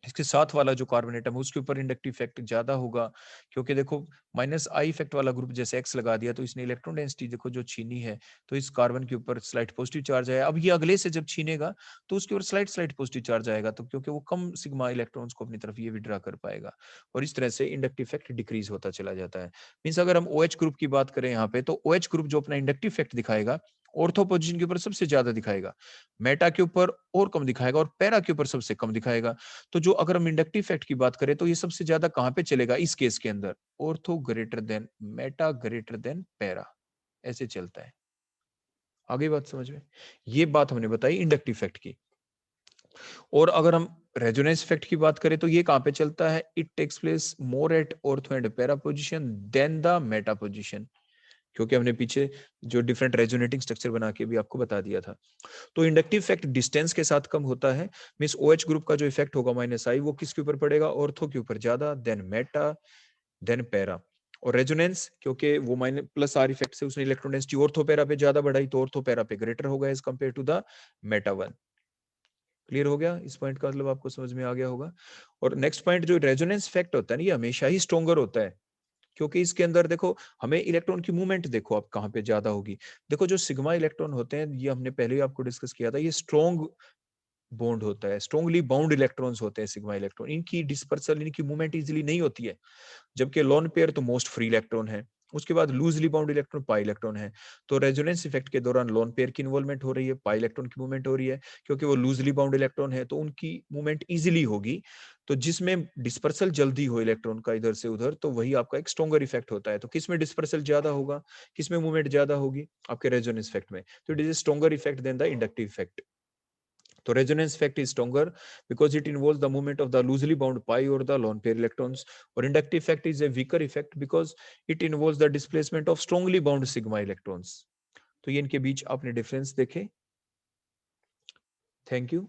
इसके साथ वाला जो कार्बन एटम है उसके ऊपर इंडक्टिव इफेक्ट ज्यादा होगा, क्योंकि देखो माइनस आई इफेक्ट वाला ग्रुप जैसे एक्स लगा दिया तो इसने इलेक्ट्रॉन डेंसिटी देखो जो छीनी है, तो इस कार्बन के ऊपर स्लाइट पॉजिटिव चार्ज आया, अब ये अगले से जब छीनेगा तो उसके ऊपर स्लाइट स्लाइट पॉजिटिव चार्ज आएगा, तो क्योंकि वो कम सिग्मा इलेक्ट्रॉन्स को अपनी तरफ ये विड्रा कर पाएगा, और इस तरह से इंडक्टिव इफेक्ट डिक्रीज होता चला जाता है। मीन्स अगर हम OH ग्रुप की बात करें यहाँ पे, तो OH ग्रुप जो अपना इंडक्टिव इफेक्ट दिखाएगा ऑर्थो पोजीशन के ऊपर सबसे ज्यादा दिखाएगा, मेटा के ऊपर और कम दिखाएगा, और पैरा के ऊपर सबसे कम दिखाएगा। तो जो अगर हम इंडक्टिव इफेक्ट की बात करें तो ये सबसे ज्यादा कहां पे चलेगा इस केस के अंदर, ortho greater than Meta greater than para, ऐसे चलता है। आगे बात समझ में, ये बात हमने बताई इंडक्टिव इफेक्ट की। और अगर हम रेजोनेंस इफेक्ट की बात करें तो ये कहां पे चलता है, it takes place more at ortho and para position than the meta position, क्योंकि हमने पीछे जो डिफरेंट रेजोनेटिंग स्ट्रक्चर बना के भी आपको बता दिया था। तो इंडक्टिव इफेक्ट डिस्टेंस के साथ कम होता है, मींस OH ग्रुप का जो इफेक्ट होगा माइनस आई वो किसके ऊपर पड़ेगा, ऑर्थो के ऊपर ज्यादा, देन मेटा, देन पैरा। और रेजोनेंस क्योंकि वो माइनस प्लस आर इफेक्ट से उसने इलेक्ट्रॉन डेंसिटी ऑर्थो पैरा पे ज्यादा बढ़ाई, तो ऑर्थो पैरा पे ग्रेटर होगा as compare to the meta one. Clear हो गया, इस पॉइंट का मतलब आपको समझ में आ गया होगा। और नेक्स्ट पॉइंट, जो रेजोनेंस इफेक्ट होता है ना ये हमेशा ही स्ट्रॉन्गर होता है, क्योंकि इसके अंदर देखो हमें इलेक्ट्रॉन की मूवमेंट देखो आप कहां पे ज्यादा होगी। देखो जो सिग्मा इलेक्ट्रॉन होते हैं ये हमने पहले ही आपको डिस्कस किया था, ये स्ट्रॉन्ग बॉन्ड होता है, स्ट्रॉन्गली बाउंड इलेक्ट्रॉन्स होते हैं सिग्मा इलेक्ट्रॉन, इनकी डिस्पर्सल इनकी मूवमेंट इजीली नहीं होती है, जबकि लोन पेयर तो मोस्ट फ्री इलेक्ट्रॉन है। उसके बाद loosely bound electron pi electron है, तो रेजोनेंस इफेक्ट के दौरान लोन पेयर की इन्वॉल्वमेंट हो रही है, पाई इलेक्ट्रॉन की मूवमेंट हो रही है, क्योंकि वो लूजली बाउंड इलेक्ट्रॉन है तो उनकी मूवमेंट इजीली होगी, तो जिसमें डिस्पर्सल जल्दी हो इलेक्ट्रॉन का इधर से उधर, तो वही आपका एक स्ट्रॉन्गर इफेक्ट होता है। तो किसमें डिस्पर्सल ज्यादा होगा, किसमें मूवमेंट ज्यादा होगी, आपके रेजोनेंस इफेक्ट में, तो it is a stronger effect than the inductive effect. तो resonance effect is stronger because it involves the movement of the loosely bound pi or the lone pair electrons, और inductive effect is a weaker effect because it involves the displacement of strongly bound sigma electrons। तो ये इनके बीच आपने डिफरेंस देखे। Thank you.